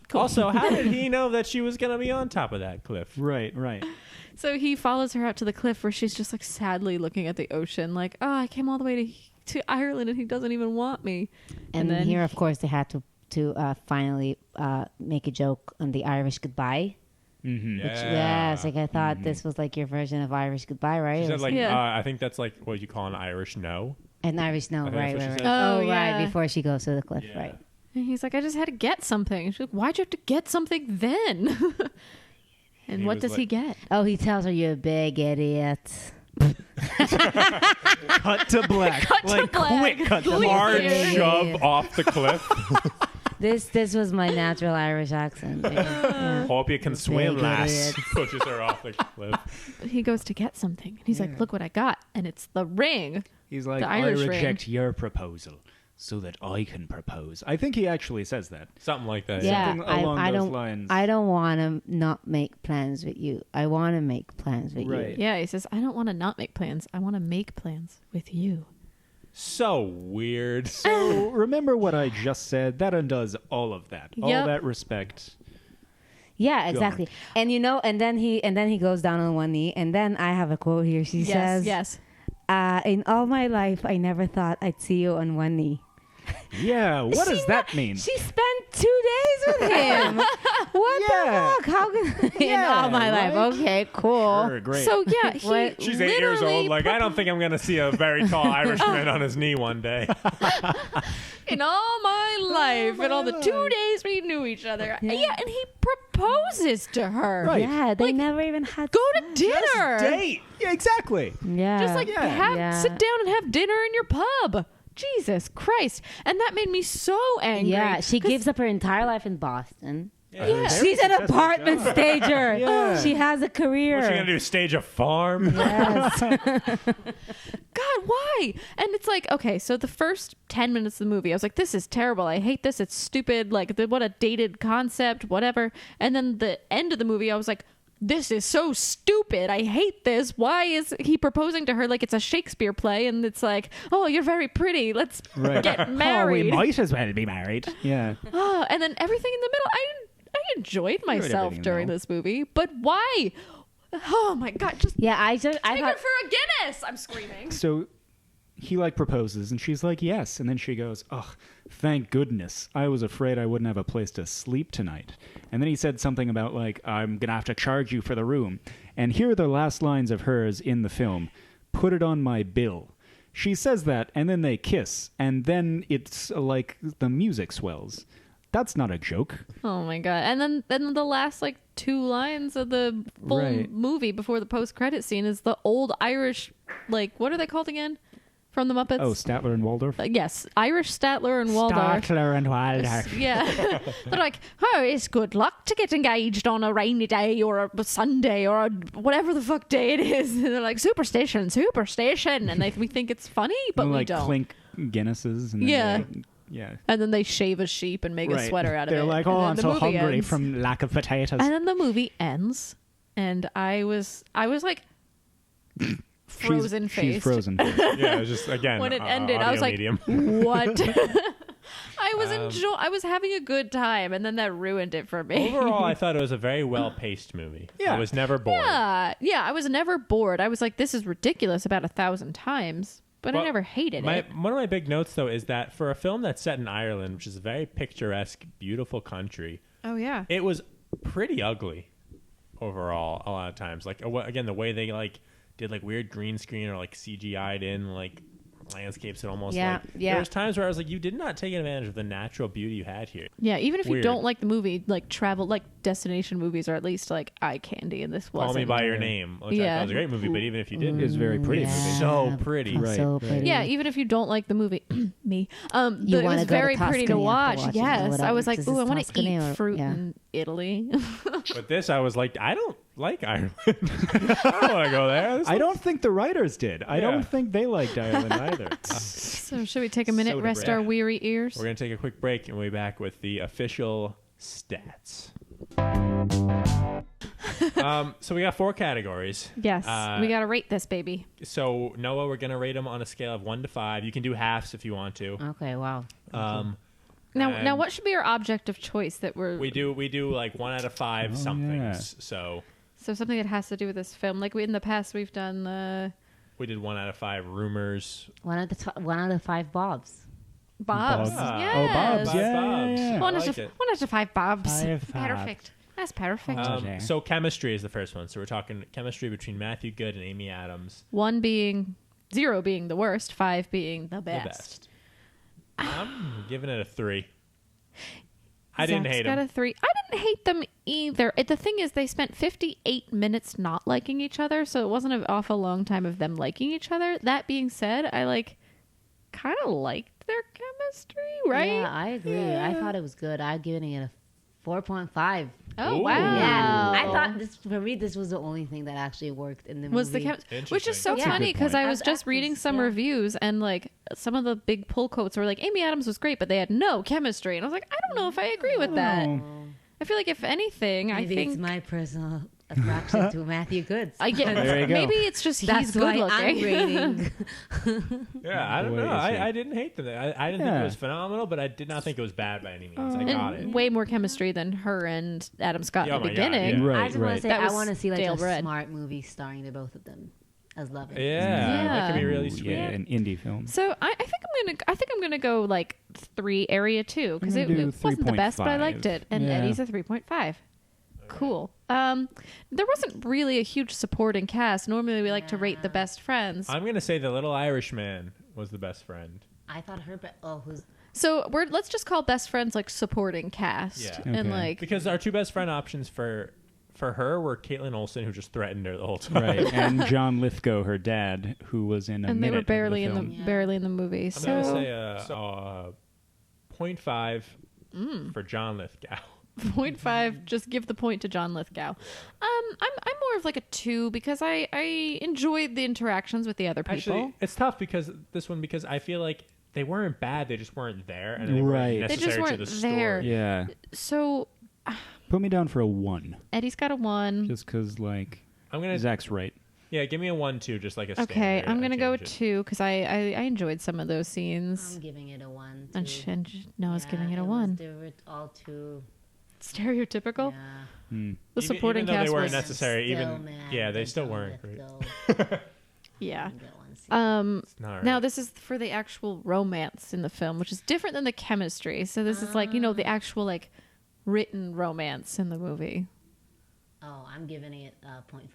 S2: Cool.
S1: Also, how did he know that she was going to be on top of that cliff?
S3: Right. Right.
S2: So he follows her out to the cliff where she's just like sadly looking at the ocean, like, "Oh, I came all the way to Ireland and he doesn't even want me."
S4: And
S2: then
S4: here, of course, they had to finally make a joke on the Irish goodbye.
S3: Mm-hmm.
S4: Yes, like I thought this was like your version of Irish goodbye, right?
S1: She
S4: It
S1: said
S4: was
S1: like,
S2: Yeah.
S1: I think that's like what you call an Irish no.
S4: an Irish no,
S1: I think
S4: right,
S1: that's what
S4: right,
S1: she
S4: right.
S1: said.
S2: Oh,
S4: right,
S2: yeah.
S4: before she goes to the cliff,
S1: Yeah.
S4: right?
S2: And he's like, "I just had to get something." She's like, "Why'd you have to get something then?" And
S1: He
S2: what
S1: was
S2: does he
S1: like-
S2: get?
S4: Oh, he tells her, "You're a big idiot."
S3: Cut to black.
S2: Cut to
S3: like
S2: black.
S3: quick cut to
S2: Quick.
S3: black.
S1: Hard
S2: Yeah.
S1: shove off the cliff.
S4: This was my natural Irish accent. Yeah.
S1: Hope you can swim,
S4: Very good
S1: lass.
S4: at it.
S1: Pushes her off the cliff.
S2: He goes to get something, and he's like, "Look what I got!" And it's the ring.
S3: He's like,
S2: The
S3: I
S2: Irish
S3: reject your proposal so that I can propose. I think he actually says that.
S1: Something like that.
S4: Yeah,
S3: Something along
S4: I
S3: those
S4: don't.
S3: lines.
S4: I don't want to not make plans with you. I want to make plans with
S3: Right.
S4: you.
S2: Yeah, he says, "I don't want to not make plans. I want to make plans with you."
S1: So weird.
S3: So remember what I just said? That undoes all of that. All
S2: Yep.
S3: that respect.
S4: Yeah, exactly. And and then he goes down on one knee, and then I have a quote here. She says,
S2: "Yes,
S4: in all my life, I never thought I'd see you on one knee."
S3: Yeah, what does that mean?
S4: She spent 2 days with him. What
S3: Yeah.
S4: the fuck? How can in
S3: Yeah,
S4: all my life?
S3: right?
S4: Okay, cool.
S3: Sure, great.
S2: So yeah, he
S4: What?
S1: She's 8 years
S2: literally
S1: old. Like, I don't think I'm going to see a very tall Irishman on his knee one day.
S2: in all my life, in all the 2 days we knew each other. Yeah, and he proposes to her.
S3: Right.
S4: Yeah, they never even had
S2: Go to dinner.
S3: Date. Yeah, exactly.
S4: Yeah,
S2: Just like
S3: Yeah.
S2: sit down and have dinner in your pub. Jesus Christ. And that made me so angry.
S4: yeah. She
S2: 'cause-
S4: gives up her entire life in Boston.
S1: Yeah.
S4: She's an apartment stager.
S3: Yeah.
S4: She has a career.
S1: What's she going to do? Stage a farm?
S4: Yes.
S2: God, why? And it's like, okay, so the first 10 minutes of the movie, I was like, this is terrible. I hate this. It's stupid. Like, what a dated concept, whatever. And then the end of the movie, I was like, this is so stupid. I hate this. Why is he proposing to her like it's a Shakespeare play? And it's like, oh, you're very pretty. Let's
S3: Right.
S2: get
S3: Oh,
S2: married.
S3: we might as well be married. Yeah.
S2: Oh, and then everything in the middle, I enjoyed myself
S3: everything in the
S2: during
S3: middle.
S2: this movie. But why? Oh my God, just
S4: Yeah, I
S2: take her
S4: thought
S2: for a Guinness. I'm screaming.
S3: So he like proposes and she's like, yes. And then she goes, oh, thank goodness. I was afraid I wouldn't have a place to sleep tonight. And then he said something about like, I'm going to have to charge you for the room. And here are the last lines of hers in the film. Put it on my bill. She says that and then they kiss. And then it's like the music swells. That's not a joke.
S2: Oh my God. And then the last like 2 lines of the full
S3: Right.
S2: movie before the post-credit scene is the old Irish, like, what are they called again? From the Muppets?
S3: Oh, Statler and Waldorf?
S2: Yes, Irish Statler and Waldorf.
S3: Statler and Waldorf.
S2: Yeah. They're like, oh, it's good luck to get engaged on a rainy day or a Sunday or a whatever the fuck day it is. And they're like, superstition. And we think it's funny, but
S3: and,
S2: we
S3: like
S2: don't.
S3: clink Guinnesses. And then
S2: Yeah.
S3: Yeah.
S2: And then they shave a sheep and make a sweater out of
S3: They're
S2: it.
S3: like,
S2: And
S3: oh,
S2: then
S3: I'm
S2: the
S3: so
S2: movie
S3: hungry
S2: ends.
S3: from lack of potatoes.
S2: And then the movie ends, and I was like frozen
S3: She's
S2: faced
S3: frozen.
S1: Yeah, it was just, again,
S2: when it ended. I
S1: audio
S2: was like,
S1: medium.
S2: what? I was having a good time, and then that ruined it for me.
S1: Overall, I thought it was a very well-paced movie.
S3: Yeah.
S1: I was never bored.
S2: yeah, I was never bored. I was like, this is ridiculous about 1,000 times, but I
S1: Well,
S2: never hated it.
S1: One of my big notes, though, is that for a film that's set in Ireland, which is a very picturesque, beautiful country,
S2: Oh yeah.
S1: it was pretty ugly overall a lot of times. Like, again, the way they, like, did, like, weird green screen or, like, CGI'd in, like, landscapes and almost,
S4: Yeah,
S1: like...
S4: yeah.
S1: There was times where I was like, you did not take advantage of the natural beauty you had here.
S2: Yeah, even if you
S1: Weird.
S2: don't like the movie, like travel, like destination movies are at least like eye candy, and this wasn't.
S1: Call Me By Your Name, which I
S2: Yeah.
S1: thought was a great movie, but even if you didn't...
S3: It was very pretty.
S4: Yeah.
S3: movie.
S1: So pretty.
S3: Right,
S4: So
S3: right.
S4: pretty.
S2: Yeah, even if you don't like the movie, me,
S4: You
S2: it
S4: wanna
S2: was
S4: go to
S2: very pretty to
S4: Tuscany
S2: watch.
S4: after watching it or
S2: Yes, I
S4: whatever,
S2: was like,
S4: because
S2: ooh, I
S4: it's
S2: want to
S4: Tuscany
S2: eat
S4: or-
S2: fruit
S4: yeah.
S2: in Italy.
S1: But this, I was like, I don't like Ireland. I don't want to go there. This
S3: I don't think the writers did. I
S1: Yeah.
S3: don't think they liked Ireland either.
S2: So should we take a minute,
S3: So
S2: rest
S3: depressed.
S2: our weary ears?
S1: We're going to take a quick break and we'll be back with the official stats. So we got 4 categories.
S2: Yes, we gotta rate this baby.
S1: So Noah, we're going to rate them on a scale of 1 to 5. You can do halves if you want to.
S4: Okay, wow.
S2: Now,
S1: And
S2: what should be our object of choice that
S1: we do like 1 out of 5 somethings. So
S2: So something that has to do with this film, like in the past we've done the
S1: we did 1 out of 5 rumors.
S4: 1 out of 5 Bobs.
S2: Bobs.
S3: Bobs.
S2: Yes.
S3: Oh, Bobs.
S1: Five
S3: Yeah,
S1: Bobs.
S3: yeah, yeah.
S1: I
S2: One
S1: like
S2: out of
S1: it.
S2: 1 out of 5 Bobs.
S3: 5 Bobs.
S2: Perfect. That's perfect.
S3: Okay.
S1: So chemistry is the first one. So we're talking chemistry between Matthew Goode and Amy Adams.
S2: 1 being 0 being the worst, 5 being the
S1: The
S2: best.
S1: best. I'm giving it a 3. I didn't
S2: Zach's
S1: hate
S2: got
S1: him.
S2: a 3. I didn't hate them either. The thing is, they spent 58 minutes not liking each other, so it wasn't an awful long time of them liking each other. That being said, I kind of liked their chemistry, right?
S4: Yeah, I agree. I thought it was good. I'm giving it a 4.5.
S2: Oh
S1: Ooh.
S2: wow!
S4: Yeah, I thought for me this was the only thing that actually worked in the
S2: Was
S4: movie.
S2: which is so
S1: Interesting.
S3: That's a
S2: funny
S3: good
S2: because
S3: point.
S2: I was just reading some reviews and some of the big pull quotes were like Amy Adams was great, but they had no chemistry, and I was like, I don't know if I agree with that.
S3: Oh.
S2: I feel like if anything,
S4: Maybe
S2: I think
S4: it's my personal attraction to Matthew Goode.
S2: I get
S3: There you go.
S2: maybe it's just
S4: That's
S2: he's good
S4: why
S2: looking.
S4: I'm rating.
S1: Yeah, I don't
S3: Wait,
S1: know.
S3: is he-
S1: I didn't hate them. I didn't think
S3: Yeah.
S1: it was phenomenal, but I did not think it was bad by any means. I got it.
S2: And way more chemistry than her and Adam Scott
S1: Oh
S2: in
S1: my
S2: the
S1: God,
S2: beginning.
S1: yeah.
S3: Right,
S4: I just want
S3: right.
S4: to say
S2: That
S4: I
S2: was
S4: want to see like
S2: stale
S4: a
S2: bread.
S4: smart movie starring the both of them as lovers.
S1: Yeah, that could be really
S3: Ooh,
S1: sweet.
S3: yeah, an indie film.
S2: So I think I'm gonna go like 3 area 2 because
S3: I'm
S2: it,
S3: gonna do
S2: it wasn't the best, but I
S3: 3.5.
S2: liked it. And
S3: Yeah.
S2: Eddie's a 3.5. Cool. There wasn't really a huge supporting cast. Normally we like to rate the best friends.
S1: I'm gonna say the little Irish man was the best friend.
S4: I thought who's
S2: So let's just call best friends like supporting cast.
S1: Yeah.
S2: And
S3: Okay.
S2: like
S1: Because our two best friend options for her were Caitlin Olsen, who just threatened her the whole time.
S3: Right, and John Lithgow, her dad, who was in a
S2: and they
S3: minute
S2: were barely
S3: of the
S2: in
S3: film.
S2: the barely in the movie.
S1: I'm
S2: So
S1: gonna say 0.5 for John Lithgow.
S2: 0.5, just give the point to John Lithgow. I'm more of like a 2 because I enjoyed the interactions with the other people.
S1: Actually, it's tough because I feel like they weren't bad, they just weren't there, and they
S3: Right.
S1: weren't
S3: They
S2: just
S1: necessary
S2: weren't
S1: to the
S2: there.
S1: story.
S3: Yeah,
S2: So
S3: put me down for a 1,
S2: Eddie's got a 1.
S3: just because like
S1: I'm gonna
S3: Zach's right.
S1: give me a 1 too, just like a
S2: Okay,
S1: standard.
S2: I'm gonna go with
S1: change it.
S2: 2 because I enjoyed some of those scenes.
S4: I'm giving it a 1.
S2: And,
S4: too.
S2: and Noah's
S4: Yeah,
S2: giving it a
S4: was-
S2: 1.
S4: They were all too.
S2: Stereotypical.
S4: Yeah.
S3: Hmm.
S2: The
S1: Even
S2: supporting
S1: though they
S2: cast
S1: weren't
S2: was
S1: necessary,
S4: Still
S1: even
S4: mad
S1: yeah, they
S4: that
S1: still
S4: John
S1: weren't great.
S4: Lithgow
S2: yeah.
S4: didn't get one scene.
S1: It's not
S2: Now
S1: right.
S2: this is for the actual romance in the film, which is different than the chemistry. So this is like the actual like written romance in the movie.
S4: Oh, I'm giving it 0.5.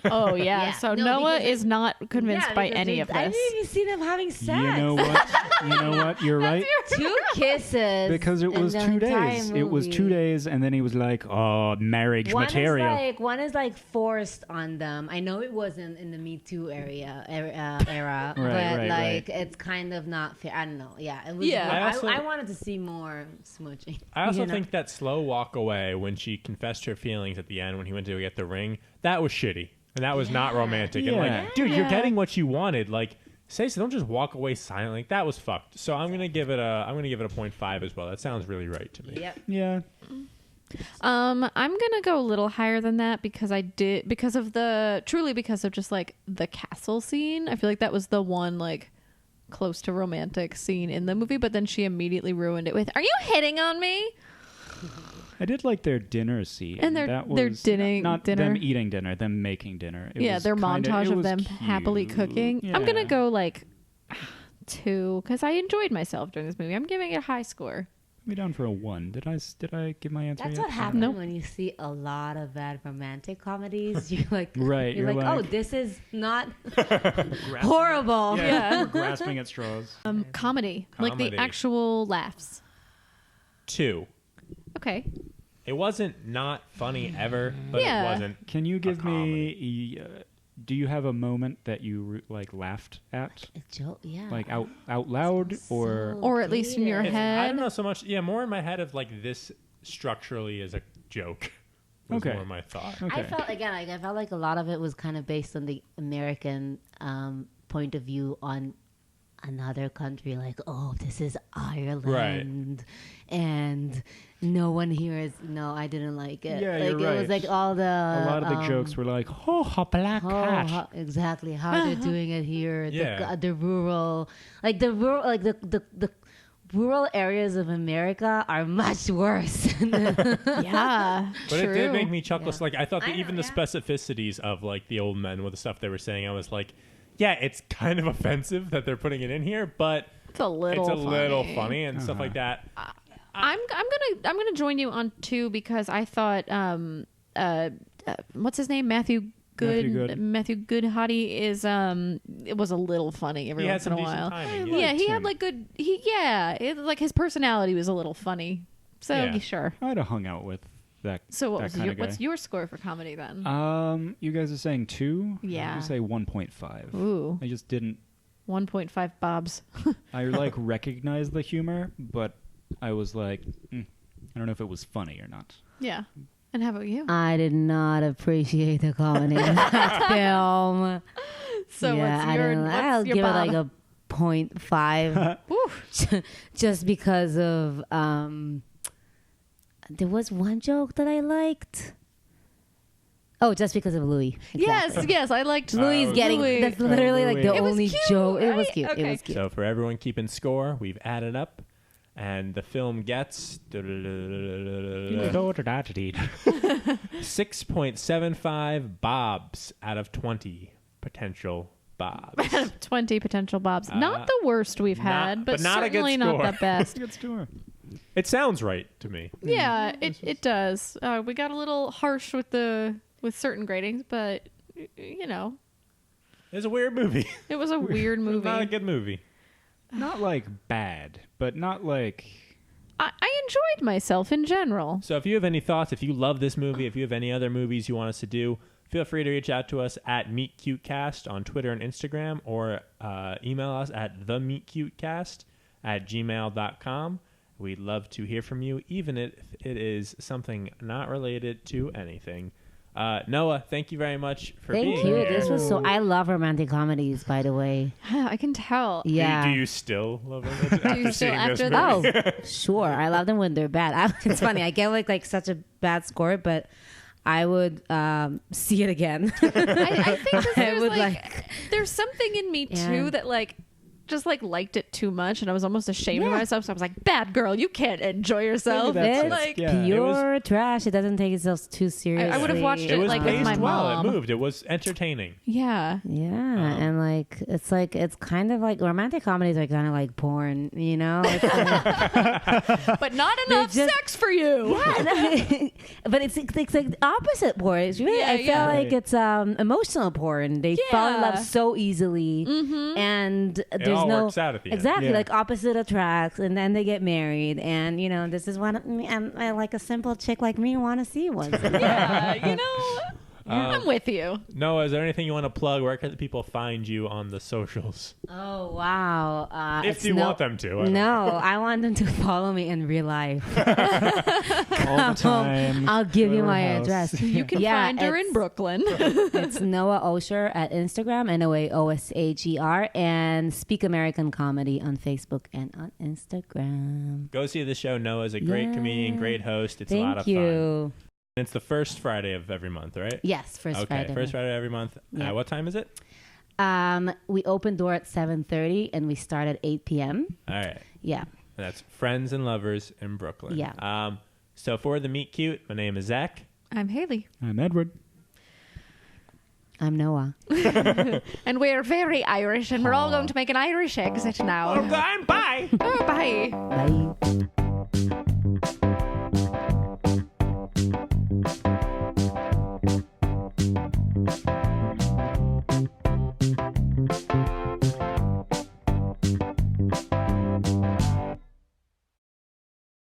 S2: Oh yeah.
S4: Yeah.
S2: So
S4: No,
S2: Noah
S4: because
S2: is not convinced
S4: Yeah,
S2: by
S4: because
S2: any of
S4: I
S2: this.
S4: didn't even see them having sex.
S3: You know what? You know what? You're right.
S4: 2 kisses.
S3: Because it
S4: in
S3: was
S4: the
S3: 2
S4: entire
S3: days. It was 2
S4: movie.
S3: days, and then he was like, "Oh, marriage material."
S4: One is like forced on them. I know it wasn't in the Me Too era, but
S3: right,
S4: like it's kind of not fair. I don't know. Yeah, it was.
S2: Yeah.
S1: I also-
S4: I wanted to see more smooching.
S1: I also
S4: you know?
S1: think that slow walk away when she confessed her feelings at the end when he went to go get the ring, that was shitty. And that was not romantic. And
S3: Yeah.
S1: like, dude, you're
S2: Yeah.
S1: getting what you wanted. Like, say so, don't just walk away silently. Like, that was fucked. So I'm gonna give it a 0.5 as well. That sounds really right to me.
S4: Yep.
S3: Yeah.
S2: I'm gonna go a little higher than that because because of just like the castle scene. I feel like that was the one like close to romantic scene in the movie, but then she immediately ruined it with, "Are you hitting on me?"
S3: I did like their dinner scene.
S2: And their
S3: that was
S2: dinner.
S3: them eating dinner, them making dinner. It
S2: Yeah,
S3: was
S2: their
S3: kinda-
S2: montage
S3: it
S2: of
S3: was
S2: them
S3: cute.
S2: happily cooking. I'm gonna
S3: Yeah.
S2: go like 2 because I enjoyed myself during this movie. I'm giving it a high score.
S3: Put me down for a 1. Did I give my answer
S4: That's
S3: yet?
S4: what happens
S2: Nope.
S4: when you see a lot of bad romantic comedies. You're like,
S3: Right,
S4: You're
S3: you're
S4: like, oh,
S3: like-
S4: this is not
S3: Grasping
S4: horrible.
S3: at-
S2: Yeah.
S3: we're grasping at straws.
S2: Comedy, like the
S1: Comedy.
S2: actual laughs.
S1: 2.
S2: Okay.
S1: It wasn't not funny ever, but
S2: Yeah.
S1: it wasn't.
S3: Can you give
S1: comedy.
S3: me? Do you have a moment that you like laughed at,
S4: A joke, yeah.
S3: like out loud, or
S2: Or at least in your
S4: It's-
S2: head.
S1: I don't know so much. Yeah, more in my head of like this structurally is a joke. Was
S3: Okay.
S1: more my thought.
S3: okay?
S4: I felt like a lot of it was kind of based on the American point of view on another country. Like, oh, this is Ireland, and no one here is. No, I didn't like it.
S3: Yeah,
S4: like,
S3: you're
S4: it
S3: right.
S4: was like all the
S3: a lot of the jokes were like, "Oh, a black cat."
S4: exactly how they're doing it here.
S1: Yeah.
S4: The rural, like the rural areas of America are much worse.
S2: Yeah.
S1: But
S2: true.
S1: it did make me chuckle.
S4: Yeah.
S1: So, like I thought that
S4: I know,
S1: even the
S4: yeah.
S1: specificities of like the old men with the stuff they were saying, I was like, yeah, it's kind of offensive that they're putting it in here, but
S2: It's a little
S1: funny and stuff like that.
S2: I'm gonna join you on 2 because I thought what's his name, Matthew Goode. Matthew Goode Hottie is it was a little funny every
S1: He had
S2: once in
S1: some
S2: a
S1: decent
S2: while.
S1: timing.
S2: Yeah, he
S3: him.
S2: had like good. Like his personality was a little funny So
S1: Yeah.
S2: sure.
S3: I'd have hung out with that.
S2: So
S3: that kind of guy.
S2: what's your score for comedy then?
S3: You guys are saying 2?
S2: Yeah.
S3: I say 1.5.
S2: Ooh,
S3: I just didn't.
S2: 1.5 bobs.
S3: I like recognize the humor, but I was like, I don't know if it was funny or not.
S2: Yeah. And how about you?
S4: I did not appreciate the comedy in that film.
S2: So
S4: yeah, I'll
S2: your
S4: give
S2: bob?
S4: it like a 0.5
S2: Ooh.
S4: just because of there was one joke that I liked. Oh, just because of Louis. Exactly.
S2: Yes, I liked
S4: Louis getting
S2: Louis.
S4: that's literally like the
S3: Louis.
S2: It was
S4: only
S2: cute,
S4: joke. It was
S2: right?
S4: cute. It
S2: Okay.
S4: was cute.
S1: So for everyone keeping score, we've added up, and the film gets 6.75 bobs out of 20 potential bobs.
S2: 20 potential bobs. Not the worst we've had, but
S1: not a good
S2: certainly not
S1: score.
S2: the best.
S3: Good story.
S1: It sounds right to me.
S2: Yeah, it does. We got a little harsh with certain gratings, but you know,
S1: It's a weird movie.
S2: it was a weird movie.
S1: Not a good movie.
S3: Not like bad, but not like.
S2: I enjoyed myself in general.
S1: So if you have any thoughts, if you love this movie, if you have any other movies you want us to do, feel free to reach out to us at meetcutecast on Twitter and Instagram, or email us at themeetcutecast@gmail.com. We'd love to hear from you, even if it is something not related to anything. Noah, thank you very much for being
S4: Thank you.
S1: here.
S4: This was so. I love romantic comedies, by the way.
S2: I can tell.
S4: Yeah.
S1: Do you still love them after
S2: you still
S1: seeing this
S2: after
S1: movie?
S2: that?
S4: Oh, sure. I love them when they're bad. It's funny. I get like such a bad score, but I would see it again.
S2: I think 'cause there's
S4: would
S2: there's something in me
S4: Yeah.
S2: too that just liked it too much, and I was almost ashamed of myself. So I was like, "Bad girl, you can't enjoy yourself."
S3: Maybe that's
S2: It's
S3: it.
S2: like
S3: Yeah.
S4: Pure trash. It doesn't take itself too seriously.
S2: I would have watched
S1: It
S2: it
S1: was
S2: like with
S1: paced
S2: my
S1: well.
S2: mom.
S1: It moved. It was entertaining.
S2: Yeah.
S4: Yeah, and it's kind of like romantic comedies are kind of like porn, you know? It's like,
S2: But not enough
S4: just-
S2: sex for you.
S4: yeah, but it's like the opposite porn. It's really,
S2: Yeah,
S4: I feel
S2: yeah.
S4: like it's emotional porn. They fall in love
S2: Yeah.
S4: so easily, and
S1: It
S4: there's
S1: all
S4: no
S1: works out at the end.
S4: exactly
S3: Yeah.
S4: like opposite attracts, and then they get married, and this is what like a simple chick like me want to see once. in a while.
S2: Yeah, I'm with you.
S1: Noah, is there anything you want to plug? Where can people find you on the socials?
S4: Oh wow!
S1: If
S4: it's
S1: you want them to. I don't
S4: No,
S1: know.
S4: I want them to follow me in real life.
S3: All the time.
S4: I'll give you
S3: Go to
S4: my
S3: her house.
S4: address.
S2: You can
S4: Yeah,
S2: find her in
S4: it's-
S2: Brooklyn.
S4: It's Noa Osher at Instagram, NoaOshager, and Speak American Comedy on Facebook and on Instagram.
S1: Go see the show. Noah's a great
S4: Yeah.
S1: comedian, great host. It's a lot of
S4: Thank
S1: fun.
S4: you.
S1: It's the first Friday of every month, right?
S4: Yes, first
S1: Okay,
S4: Friday.
S1: first Friday of every month.
S4: Yeah.
S1: What time is it?
S4: We open door at 7:30 and we start at 8 p.m.
S1: All right.
S4: Yeah.
S1: That's Friends and Lovers in Brooklyn.
S4: Yeah.
S1: So for the Meet Cute, my name is Zach.
S2: I'm Haley.
S3: I'm Edward.
S4: I'm Noah.
S2: And we're very Irish, and we're all going to make an Irish exit now.
S1: Bye.
S2: Oh, bye.
S4: Bye.